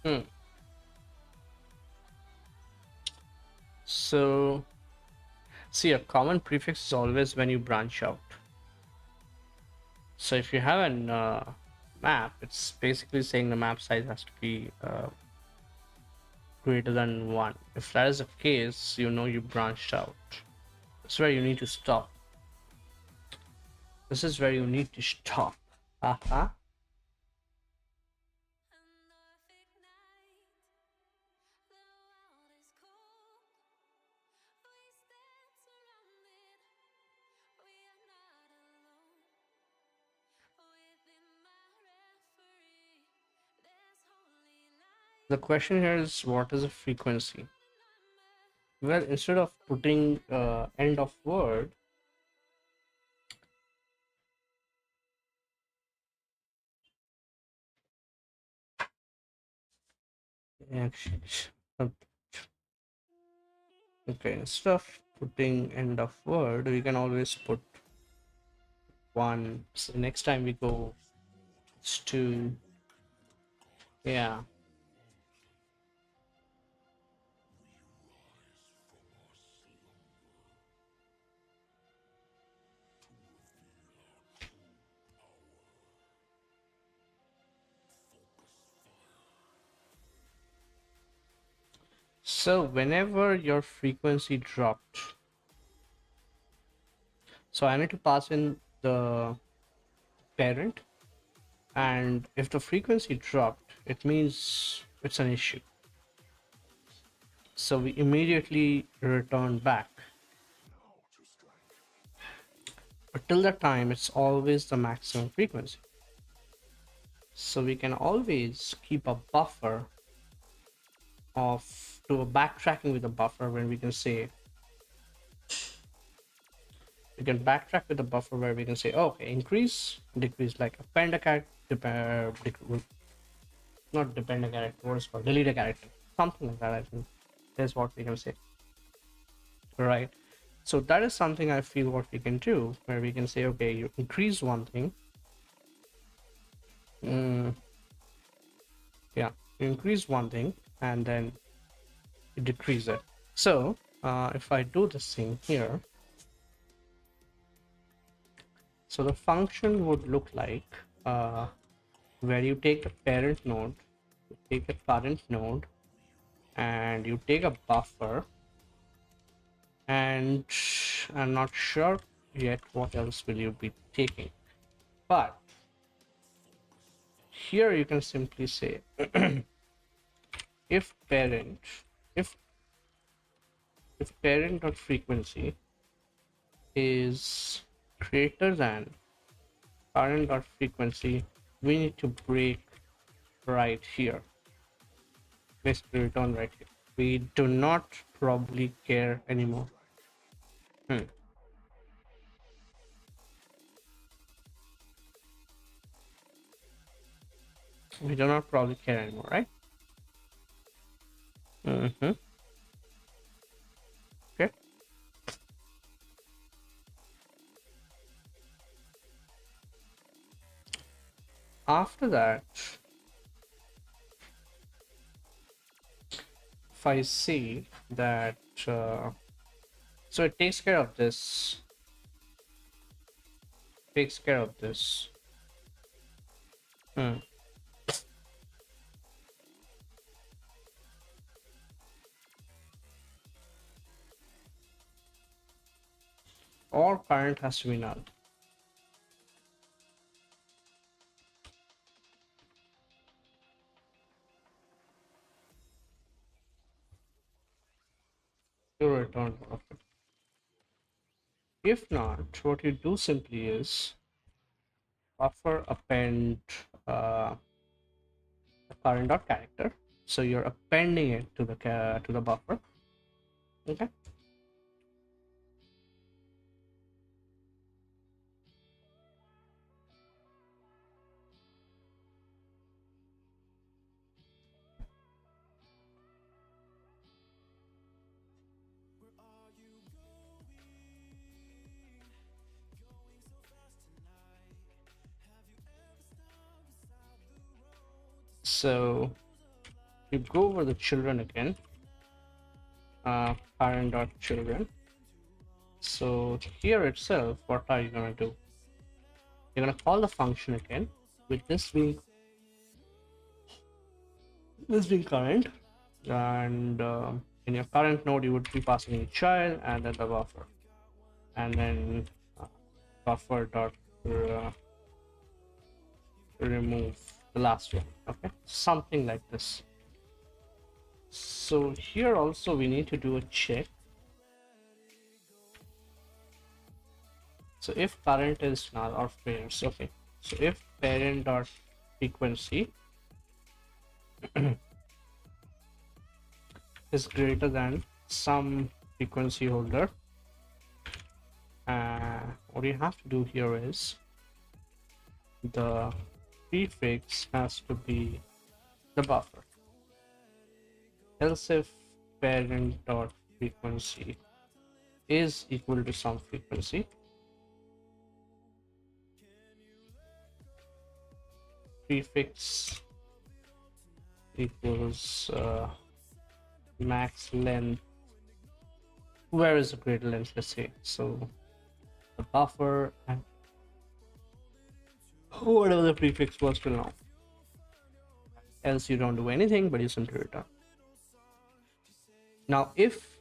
Hmm. So see, a common prefix is always when you branch out. So if you have an map, it's basically saying the map size has to be greater than 1. If that is the case, you know you branched out. That's where you need to stop. This is where you need to stop. Uh-huh. The question here is, what is a frequency? Well, instead of putting end of word, actually, okay, instead of putting end of word, we can always put 1. So next time we go, it's 2. Yeah. So whenever your frequency dropped, so I need to pass in the parent, and if the frequency dropped, it means it's an issue. So we immediately return back. But till that time, it's always the maximum frequency. So we can always keep a buffer of do a backtracking with a buffer when we can say we can backtrack with a buffer where we can say, oh, okay, increase, decrease, like append a character, not depend a character, what is called delete a character, something like that. I think is what we can say, right? So that is something I feel what we can do, where we can say, okay, you increase one thing, yeah, you increase one thing, and then you decrease it. So if I do this thing here, so the function would look like where you take the parent node, you take the current node, and you take a buffer, and I'm not sure yet what else will you be taking, but here you can simply say if parent, if if parent dot frequency is greater than current dot frequency, we need to break right here, basically return right here. We do not probably care anymore. Hmm. We do not probably care anymore, right? Mm-hmm. Okay. After that, if I see that, so it takes care of this, takes care of this. Hmm. Or current has to be null to return output. If not, what you do simply is buffer append the current dot character. So you're appending it to the buffer. Okay. So you go over the children again, parent.children. So here itself, what are you gonna do? You're gonna call the function again with this being current, and in your current node you would be passing in child and then the buffer, and then buffer dot remove the last one. Okay, something like this. So here also we need to do a check. So if current is null or parents, okay, so if parent dot frequency is greater than some frequency holder, what you have to do here is the prefix has to be the buffer. Else if parent dot frequency is equal to some frequency, prefix equals max length, where is the greater length, let's say, so the buffer and whatever the prefix was till now. Else you don't do anything, but you simply return. Now if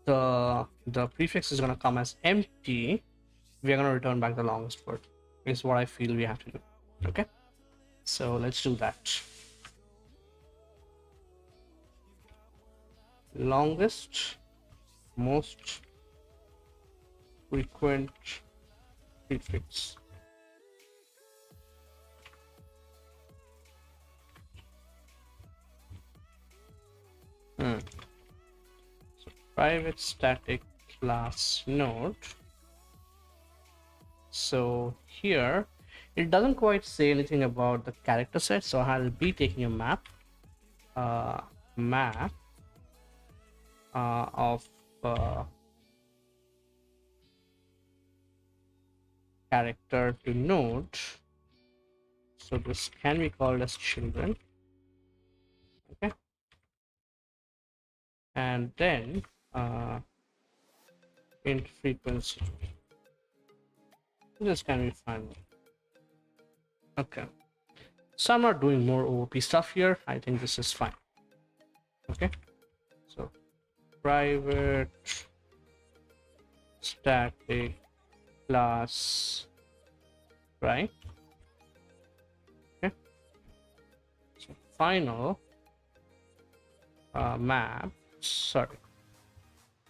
the prefix is going to come as empty, we are going to return back the longest word, is what I feel we have to do. Okay, so let's do that. Longest most frequent prefix. So private static class node. So here it doesn't quite say anything about the character set, so I'll be taking a map of character to node. So this can be called as children. Okay, and then int frequency. This can be fine. Okay, so I'm not doing more OOP stuff here. I think this is fine. Okay, so private static class, right? Okay, so final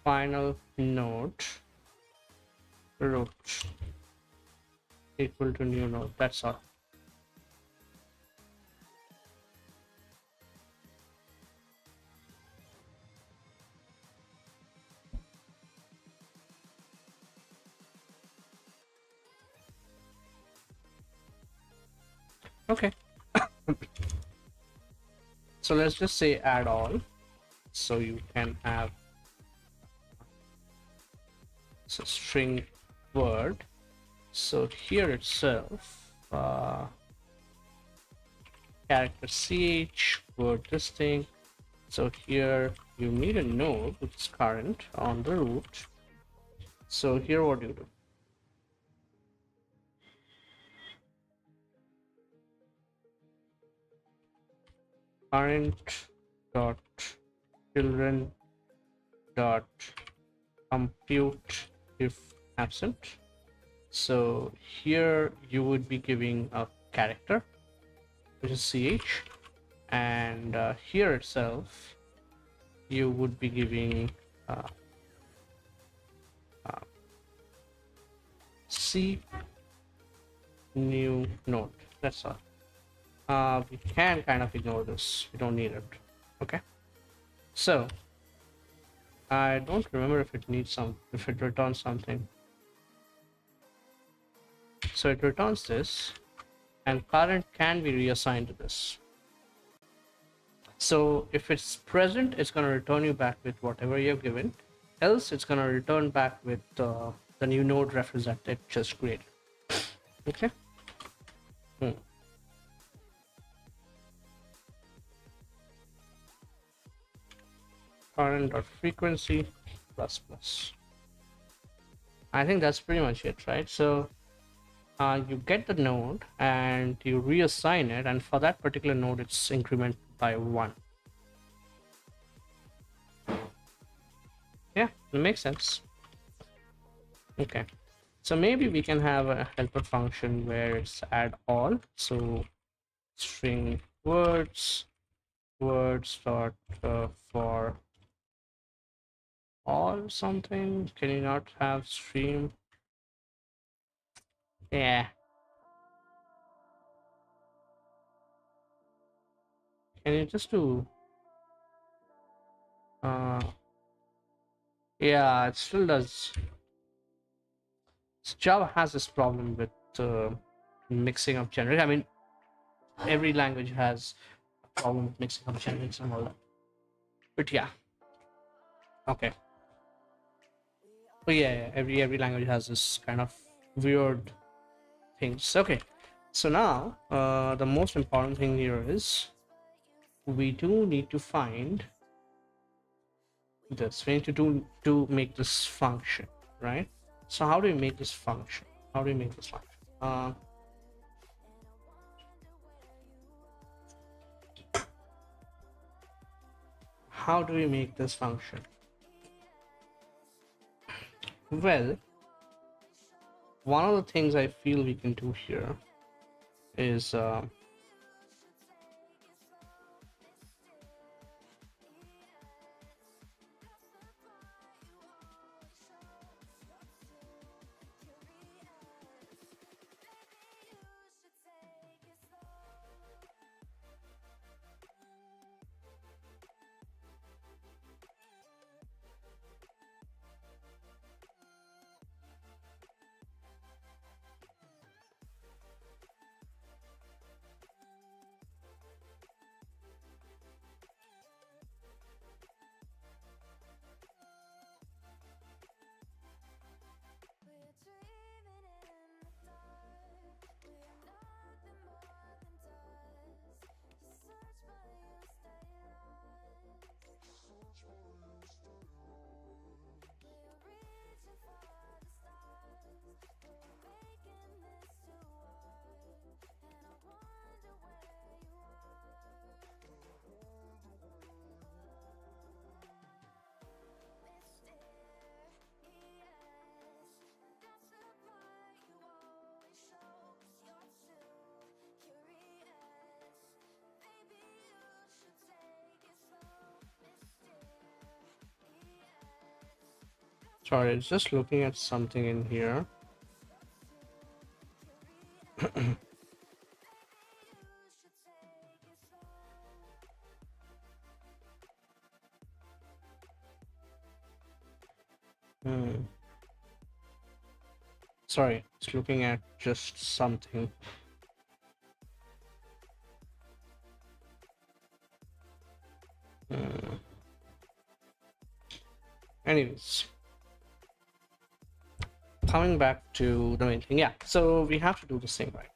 final node root equal to new node. That's all. Okay. So let's just say add all, so you can have a string word. So here itself character ch word this thing. So here you need a node which is current on the root. So here what do you do? Current dot children dot compute if absent. So here you would be giving a character which is ch, and here itself you would be giving c new node. That's all. We can kind of ignore this, we don't need it. Okay, so I don't remember if it needs if it returns something. So it returns this, and current can be reassigned to this. So if it's present, it's going to return you back with whatever you've given. Else it's going to return back with the new node reference that it just created. Okay. current.frequency plus plus. I think that's pretty much it, right? So you get the node and you reassign it, and for that particular node it's incremented by 1. Yeah, it makes sense. Okay, so maybe we can have a helper function where it's add all. So string words dot for all something. Can you not have stream? Yeah, can you just do yeah, it still does. So Java has this problem with mixing up generic. I mean, every language has a problem with mixing up generics and all that. But yeah, okay. But yeah, every language has this kind of weird things. Okay, so now the most important thing here is we do need to find this. We need to make this function, right? So how do we make this function? How do we make this function? How do we make this function? Well, one of the things I feel we can do here is sorry, it's just looking at something in here. Sorry, it's looking at just something. Anyways, coming back to the main thing. Yeah, so we have to do this thing, right?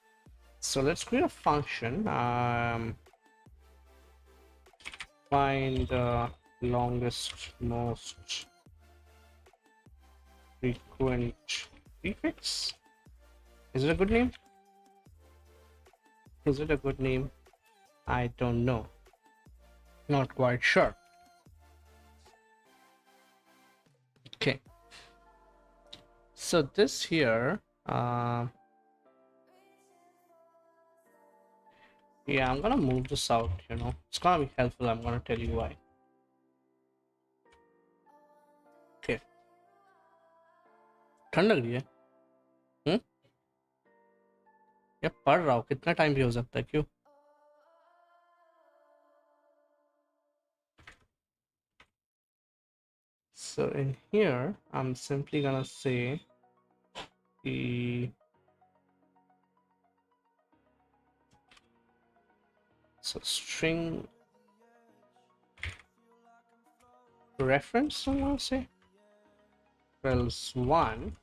So let's create a function. Find the longest, most frequent prefix. Is it a good name? Is it a good name? I don't know. Not quite sure. Okay. So this here, yeah, I'm gonna move this out, you know. It's gonna be helpful, I'm gonna tell you why. Okay. ठंड लग रही है? या पढ़ रहा हूँ, कितना time भी हो सकता है, क्यों? So in here, I'm simply gonna say the string reference, I'm gonna say else 1.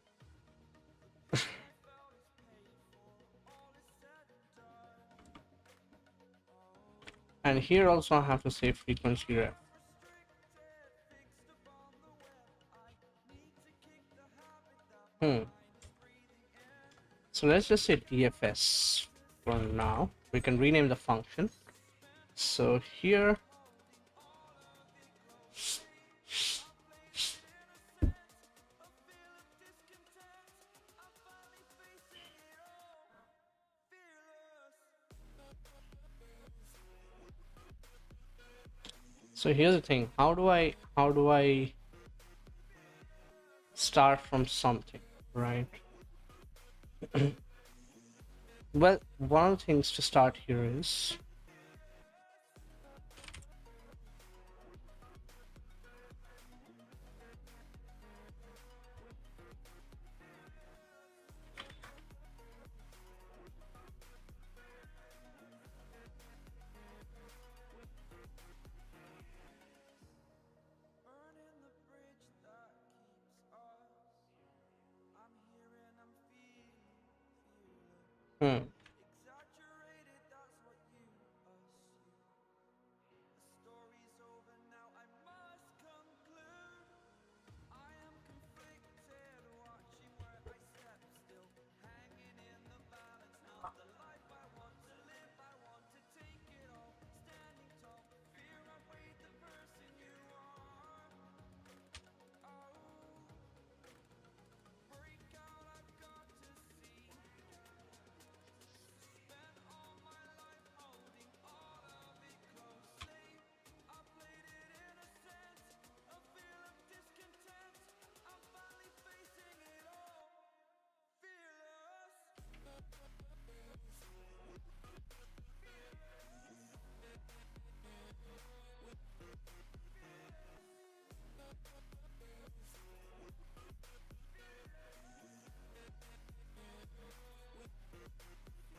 And here also I have to say frequency ref. So let's just say DFS for now. We can rename the function. So here, so here's the thing. How do I start from something, right? Well, one of the things to start here is hmm.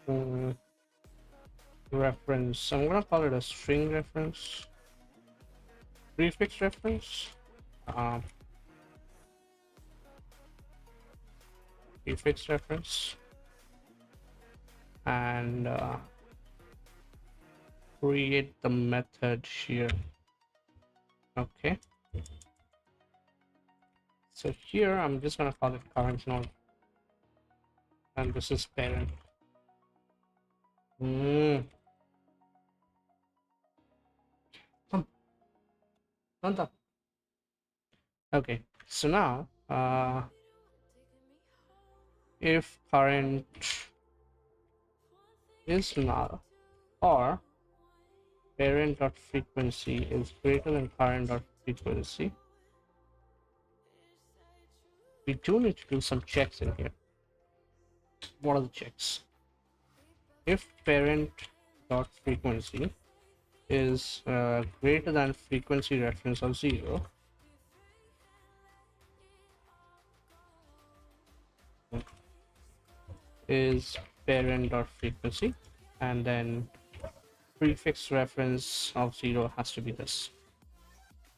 Hmm, reference. I'm gonna call it a string reference, prefix reference, um, prefix reference, and create the method here. Okay. So here I'm just gonna call it current node, and this is parent. Hmm. Okay. So now, if current is null or parent dot frequency is greater than current dot frequency, we do need to do some checks in here. What are the checks? If parent dot frequency is greater than frequency reference of 0, is parent dot frequency, and then prefix reference of 0 has to be this.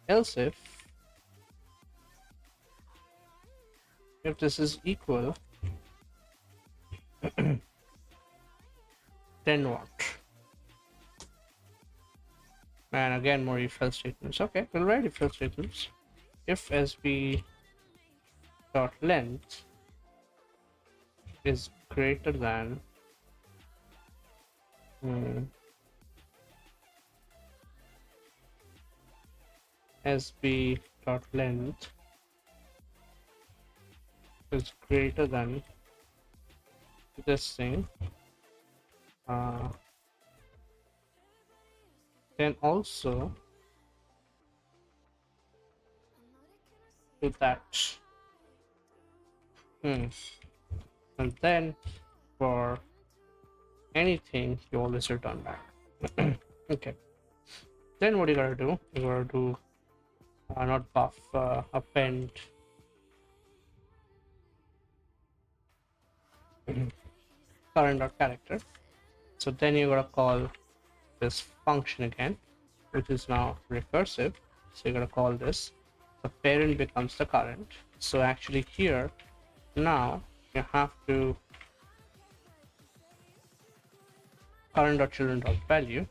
Else if this is equal, then what? And again, more if else statements. Okay, we'll write if else statements. If sb dot length is greater than sb dot length is greater than this thing, then also do that. And then for anything, you always return back. Okay. Then what you gotta do? You gotta do not buff, append current dot character. So then you gotta call this function again, which is now recursive. So you're gonna call this. The parent becomes the current. So actually here now you have to current dot children dot value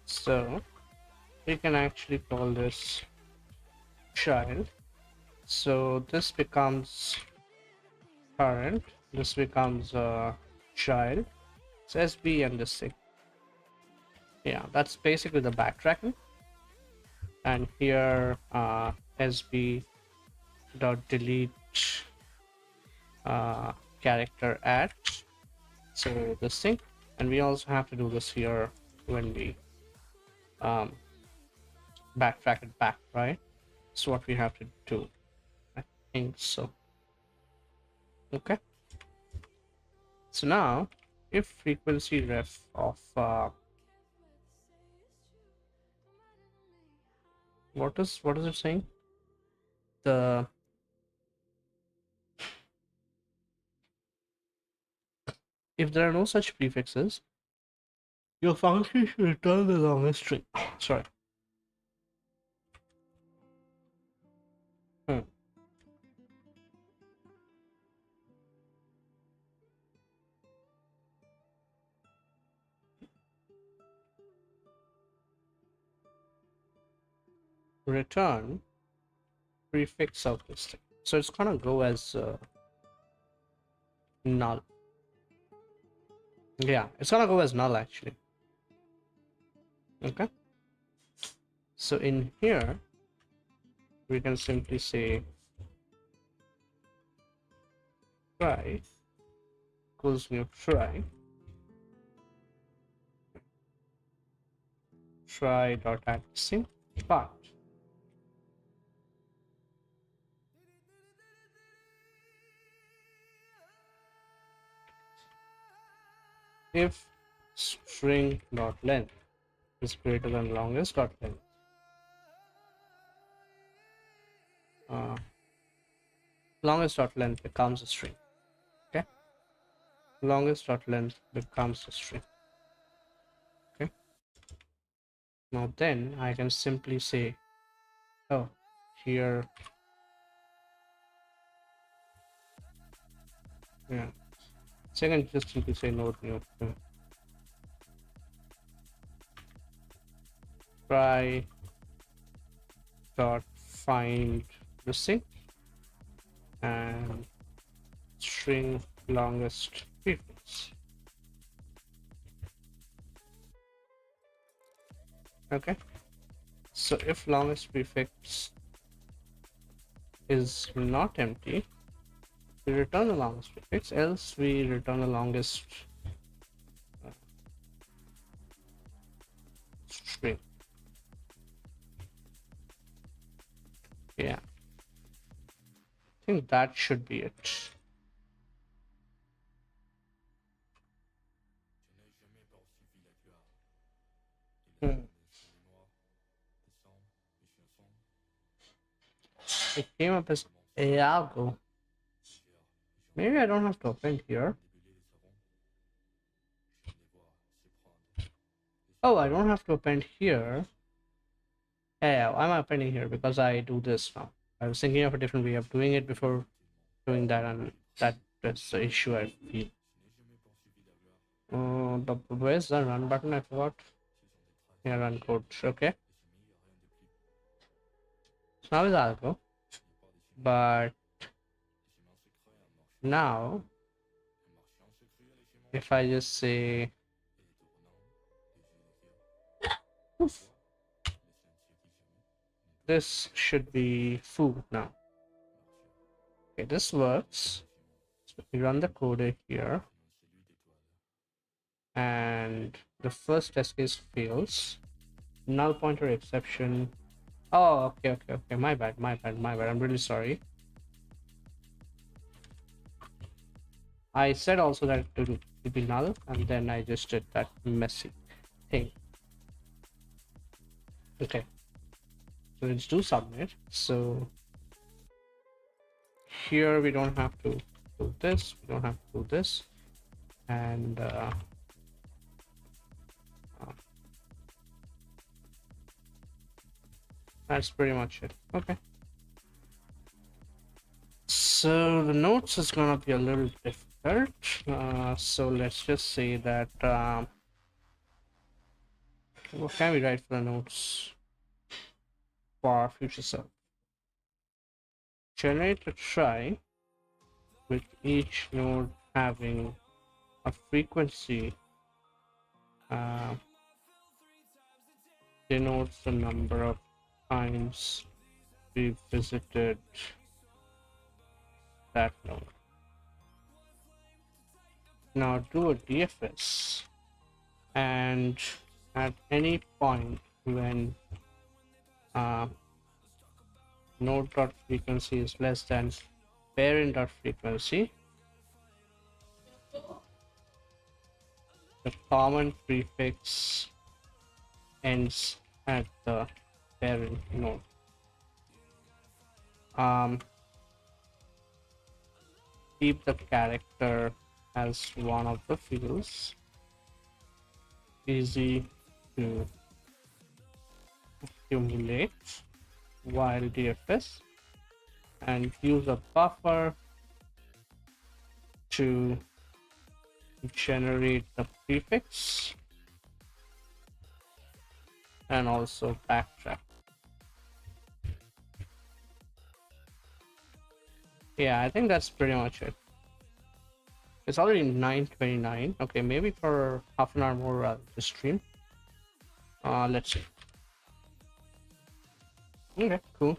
So we can actually call this child. So this becomes parent, this becomes child. So SB and this thing. Yeah, that's basically the backtracking. And here SB dot delete character add. So this thing, and we also have to do this here when we backtrack it back, right? That's what we have to do. I think so. Okay. So now, if frequency ref of what is it saying? The if there are no such prefixes, your function should return the longest string. Sorry. Hmm. Return prefix of this thing. So it's gonna go as null. Yeah, it's gonna go as null actually. Okay. So in here, we can simply say try equals new try dot add string, but if string dot length is greater than longest dot length, longest dot length becomes a string. Okay, longest dot length becomes a string. Okay, now then I can simply say, oh, here, yeah, so I can just simply say node new try dot find the string and string longest prefix. Okay, so if longest prefix is not empty, we return the longest prefix, else we return the longest string. Yeah, I think that should be it. It came up as Algo. Maybe I don't have to append here. Oh, I don't have to append here. Yeah, I'm appending here because I do this now. I was thinking of a different way of doing it before doing that, and that's the issue I feel. Where's the run button? I forgot. Yeah, run code. Okay. So now is Algo, but now if I just say oof, this should be foo now. Okay, this works. So we run the code here, and the first test case fails. Null pointer exception. Oh, okay. My bad. I'm really sorry. I said also that it will be null, and then I just did that messy thing. Okay, so let's do submit. So here we don't have to do this, we don't have to do this, and that's pretty much it. Okay, so the notes is gonna be a little difficult. So let's just say that What can we write for the nodes for our future self? Generate a try with each node having a frequency denotes the number of times we visited that node. Now do a DFS, and at any point when node.frequency is less than parent.frequency, the common prefix ends at the parent node. Keep the character as one of the fields. Easy to accumulate while DFS, and use a buffer to generate the prefix and also backtrack. Yeah, I think that's pretty much it. It's already 9:29. Okay, maybe for half an hour more I'll just stream. Let's see. Okay, cool.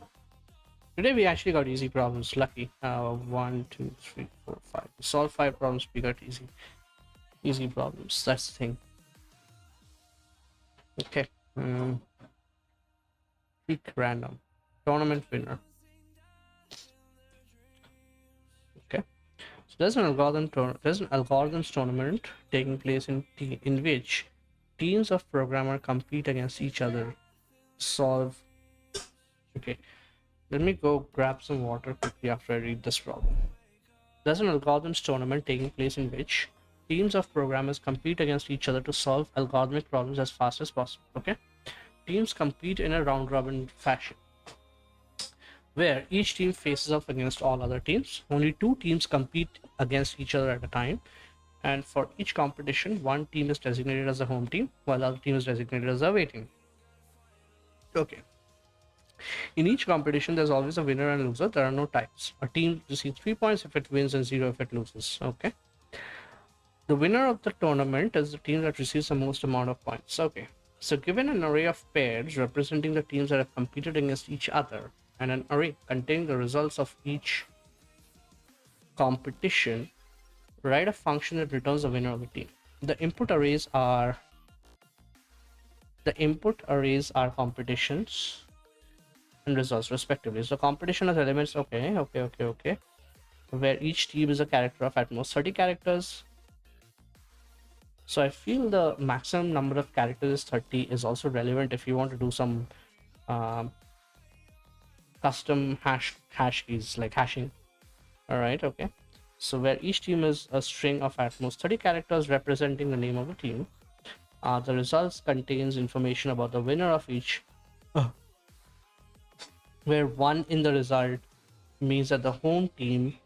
Today we actually got easy problems. Lucky. 1, 2, 3, 4, 5. We solved 5 problems. We got easy problems. That's the thing. Okay. Pick random tournament winner. Okay. So there's an algorithms tournament taking place in which teams of programmers compete against each other. Solve. Okay. Let me go grab some water quickly after I read this problem. There's an algorithms tournament taking place in which teams of programmers compete against each other to solve algorithmic problems as fast as possible. Okay. Teams compete in a round-robin fashion, where each team faces off against all other teams. Only 2 teams compete against each other at a time, and for each competition, one team is designated as a home team, while the other team is designated as a away team. Okay. In each competition, there's always a winner and loser. There are no ties. A team receives 3 points if it wins and 0 if it loses. Okay. The winner of the tournament is the team that receives the most amount of points. Okay. So given an array of pairs representing the teams that have competed against each other, and an array containing the results of each competition, write a function that returns the winner of the team. The input arrays are competitions and results respectively. So competition has elements, okay, where each team is a character of at most 30 characters. So I feel the maximum number of characters is 30 is also relevant if you want to do some custom hash keys like hashing. All right, okay. So where each team is a string of at most 30 characters representing the name of the team. The results contains information about the winner of each, where 1 in the result means that the home team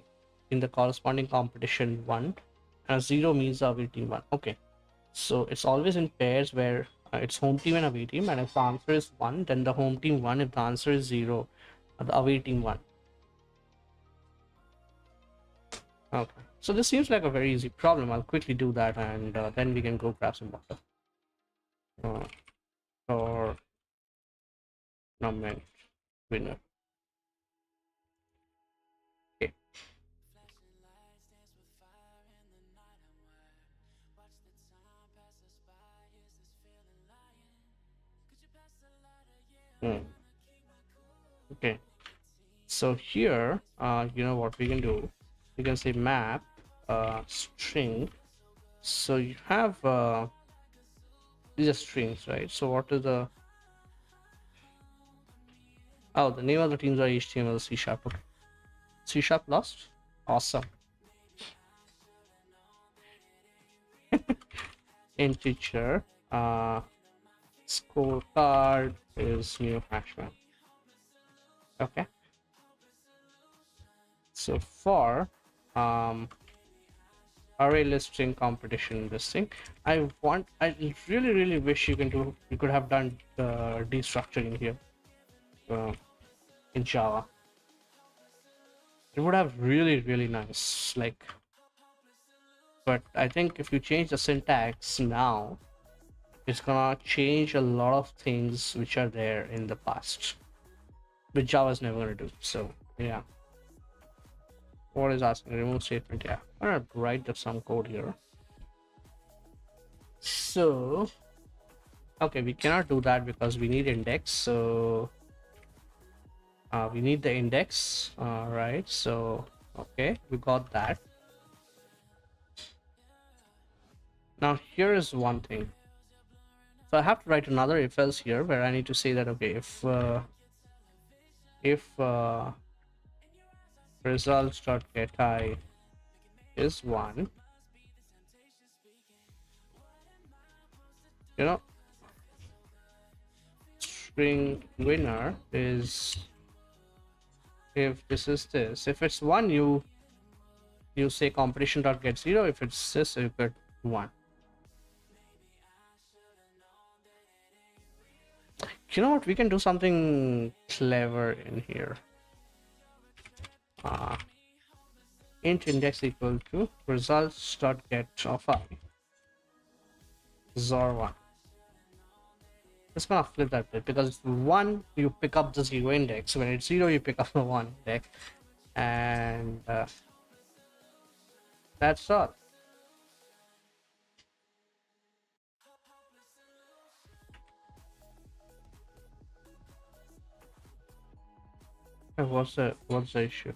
in the corresponding competition won, and 0 means the away team won. Okay, so it's always in pairs where it's home team and away team, and if the answer is 1, then the home team won. If the answer is 0, the away team won. Okay, so this seems like a very easy problem. I'll quickly do that, and then we can go grab some water. Or tournament winner. Okay. Okay. So here, you know what we can do? We can say map string. So you have these are strings, right? So what is the the name of the teams are HTML, C#. Okay. C# lost. Awesome. Integer scorecard is new hashman. Okay. So for array listing competition listing. I really wish you could have done the destructuring here uh, in Java. It would have really nice, like, but I think if you change the syntax now, it's gonna change a lot of things which are there in the past, which Java is never gonna do. So yeah. What is asking? Remove statement. Yeah, I'm gonna write some code here. So okay, we cannot do that because we need index. So we need the index. Right. So okay, we got that. Now here is one thing. So I have to write another if else here where I need to say that okay, if results.getI is 1, you know, string winner is, if this is this, if it's 1, you say competition.get0. If it's this, you get 1. You know what, we can do something clever in here. Int index equal to results.get of I zor1. Just gonna flip that bit, because 1 you pick up the 0 index, when it's 0 you pick up the 1 index, and that's all. What's the issue?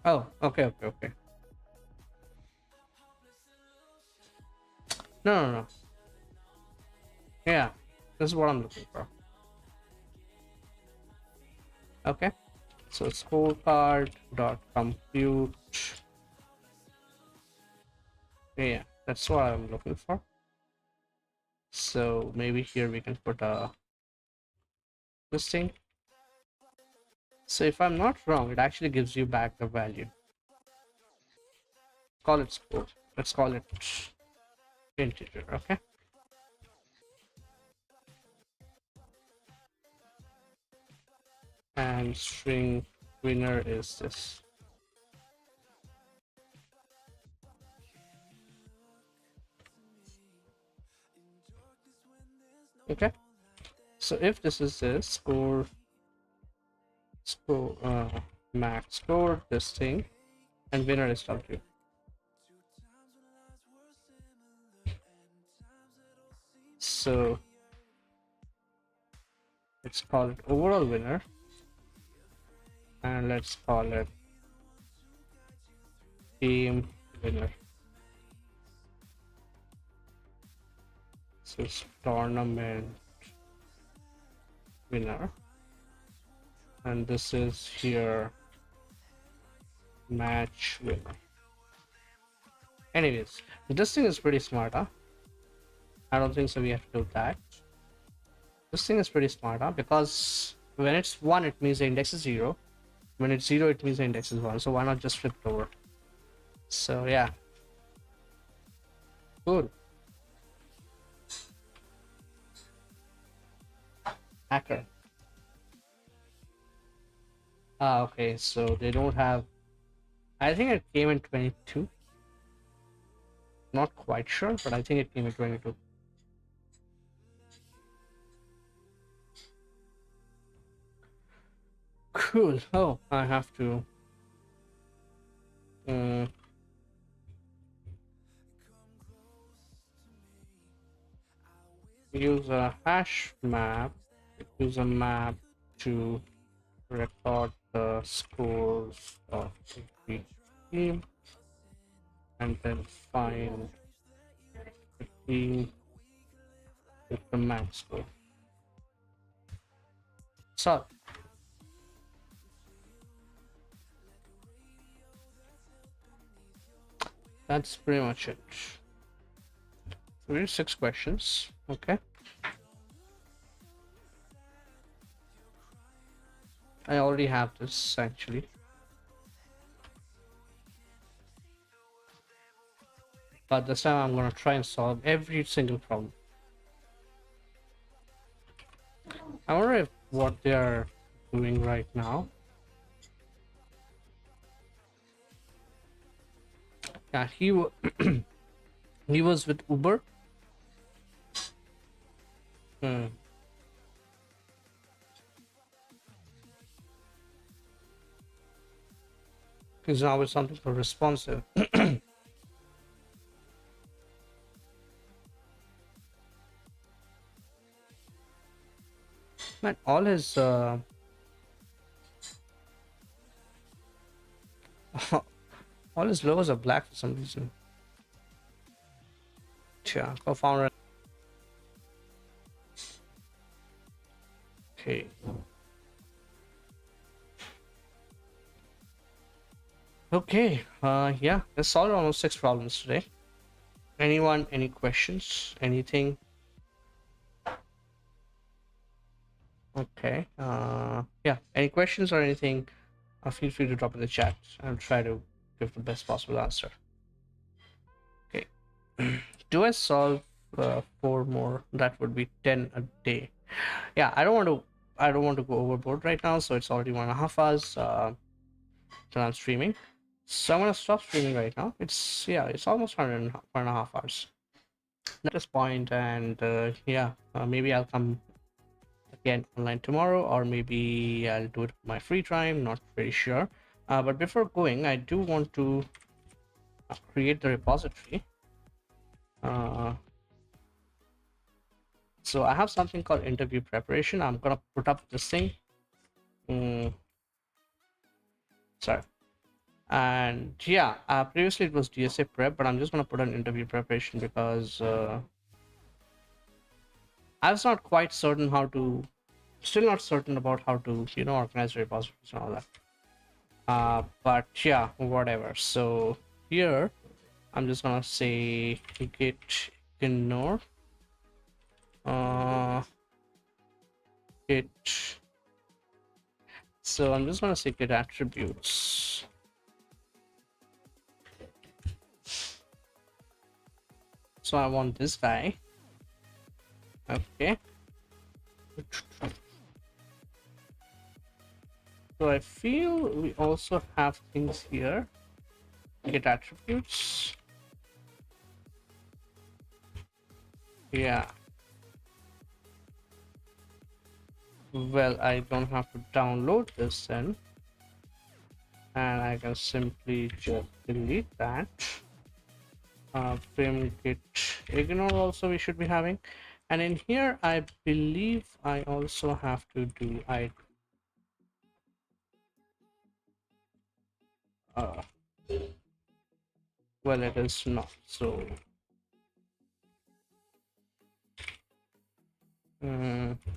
Oh, okay. No. Yeah, this is what I'm looking for. Okay, so scorecard.compute. Yeah, that's what I'm looking for. So maybe here we can put this thing. So if I'm not wrong, it actually gives you back the value. Call it score. Let's call it integer. Okay. And string winner is this. Okay. So if this is this score max score, this thing, and winner is W. So let's call it overall winner, and let's call it team winner. So it's tournament winner, and this is here match winner. Anyways, this thing is pretty smart, huh? I don't think so we have to do that. This thing is pretty smart, huh? Because when it's 1, it means the index is 0. When it's 0, it means the index is 1. So why not just flip it over? So yeah. Cool. Hacker. Okay, so they don't have, I think it came in 22. Not quite sure, but I think it came in 22. Cool. Oh, I have to use a hash map, use a map to record the scores of each team, and then find the team with the max score. So that's pretty much it. So we have 6 questions. Okay. I already have this actually. but this time I'm gonna try and solve every single problem. I wonder if what they are doing right now. Yeah, he was with Uber. Hmm. He's now with something called responsive. Man, all his logos are black for some reason. Yeah, co-founder. Okay. Okay. Yeah, let's solve almost 6 problems today. Anyone? Any questions? Anything? Okay. Yeah. Any questions or anything? Feel free to drop in the chat. I'll try to give the best possible answer. Okay. Do I solve 4 more? That would be 10 a day. Yeah, I don't want to. I don't want to go overboard right now, so it's already 1.5 hours till I'm streaming. So I'm gonna stop streaming right now. It's almost 1.5 hours at this point, and yeah, maybe I'll come again online tomorrow, or maybe I'll do it my free time. Not very sure. But before going, I do want to create the repository. So I have something called interview preparation. I'm gonna put up this thing. Sorry. And yeah, previously it was DSA prep, but I'm just gonna put an interview preparation because I was not quite certain how to, still not certain about how to, organize repositories and all that. But yeah, whatever. So here, I'm just gonna say git ignore git. So I'm just gonna say git attributes. So I want this guy. Okay. So I feel we also have things here. Git attributes. Yeah. Well, I don't have to download this then. And I can simply just delete that. Frame git ignore also we should be having. And in here, I believe I also have to do well, it is not. So so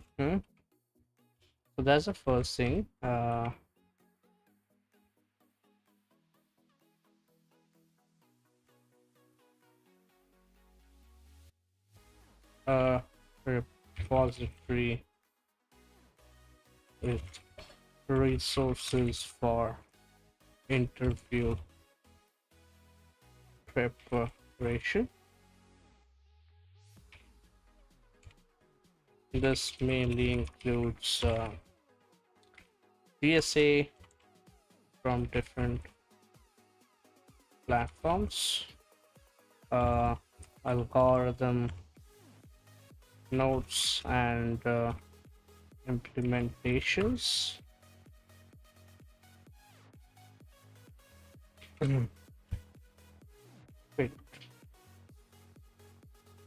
that's the first thing. Repository with resources for interview preparation. This mainly includes DSA from different platforms, algorithm notes and implementations. Wait,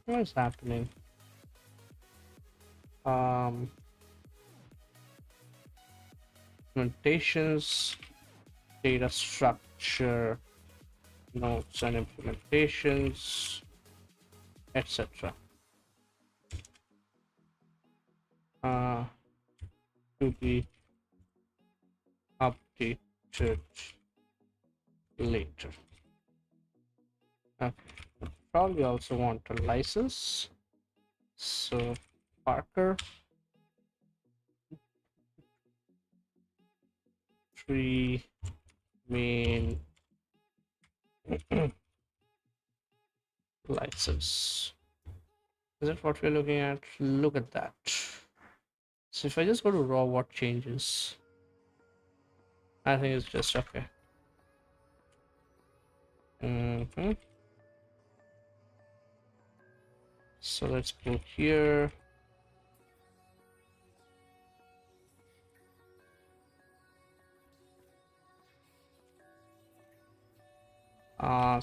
what is happening? Implementations, data structure, notes and implementations, etc. To be updated later. Okay. Probably also want a license. So Parker 3 main license. Is that what we're looking at? Look at that. So if I just go to raw, what changes? I think it's just okay. So let's go here.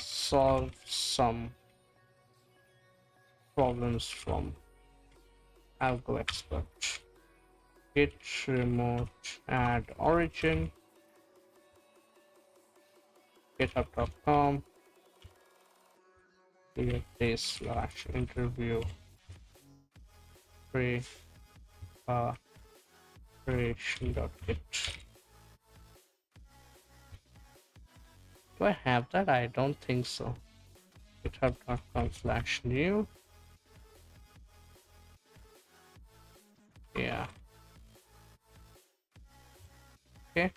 Solve some problems from AlgoExpert. Git remote add origin. github.com. /interview creation.git. Do I have that? I don't think so. github.com/new. Yeah. Okay.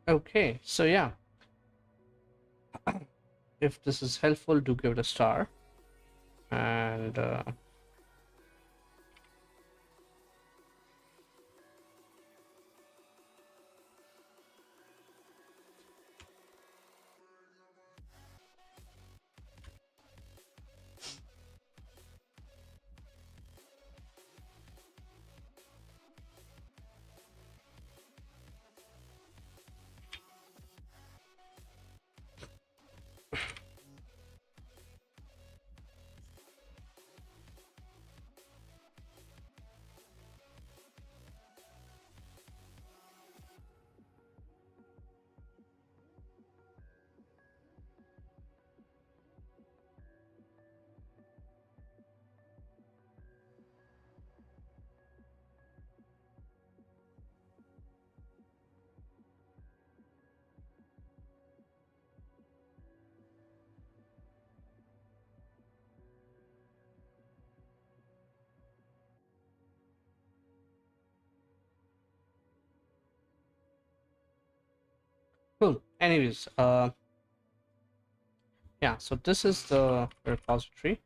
Okay, so yeah, if this is helpful, do give it a star. And cool. Anyways, yeah, so this is the repository.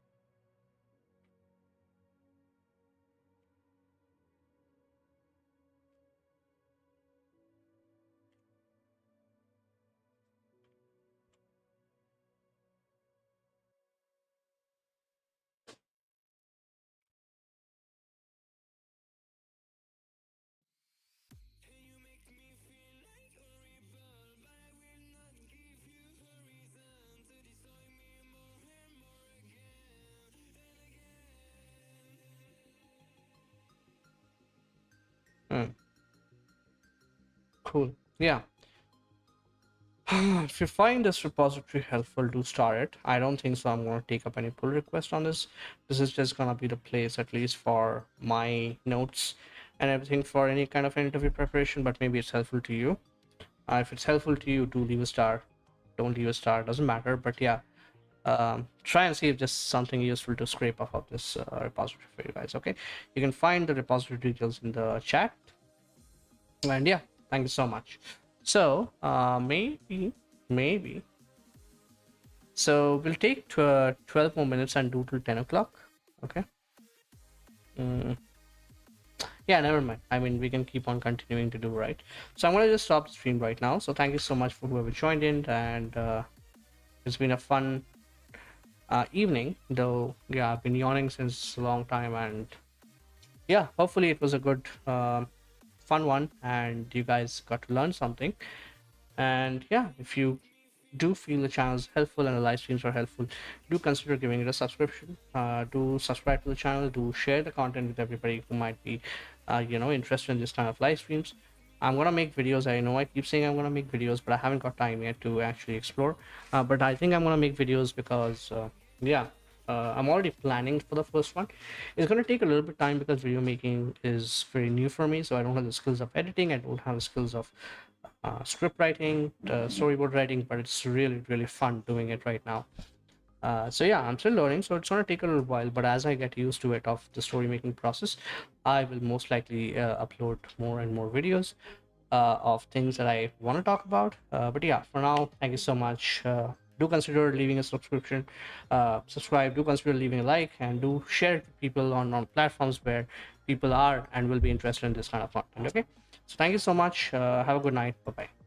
Cool. Yeah. If you find this repository helpful, do start it. I don't think so. I'm going to take up any pull request on this. This is just going to be the place, at least for my notes and everything for any kind of interview preparation, but maybe it's helpful to you. If it's helpful to you, do leave a star. Don't leave a star, doesn't matter. But yeah, try and see if just something useful to scrape off of this repository for you guys. Okay, you can find the repository details in the chat. And yeah, thank you so much. So maybe so we'll take 12 more minutes and do till 10 o'clock. Okay. Yeah, never mind. I mean, we can keep on continuing to do, right? So I'm gonna just stop the stream right now. So thank you so much for whoever joined in, and it's been a fun evening, though. Yeah, I've been yawning since a long time, and yeah, hopefully it was a good fun one and you guys got to learn something. And yeah, if you do feel the channel is helpful and the live streams are helpful, do consider giving it a subscription. Do subscribe to the channel, do share the content with everybody who might be interested in this kind of live streams. I'm gonna make videos. I know I keep saying I'm gonna make videos, but I haven't got time yet to actually explore. But I think I'm gonna make videos because, yeah, I'm already planning for the first one. It's gonna take a little bit time because video making is very new for me. So I don't have the skills of editing. I don't have the skills of script writing, storyboard writing. But it's really, really fun doing it right now. So yeah, I'm still learning, so it's gonna take a little while, but as I get used to it of the story making process, I will most likely upload more and more videos of things that I want to talk about. But yeah, for now, thank you so much. Do consider leaving a subscribe, do consider leaving a like, and do share it to people on platforms where people are and will be interested in this kind of content. Okay, so thank you so much. Have a good night. Bye bye.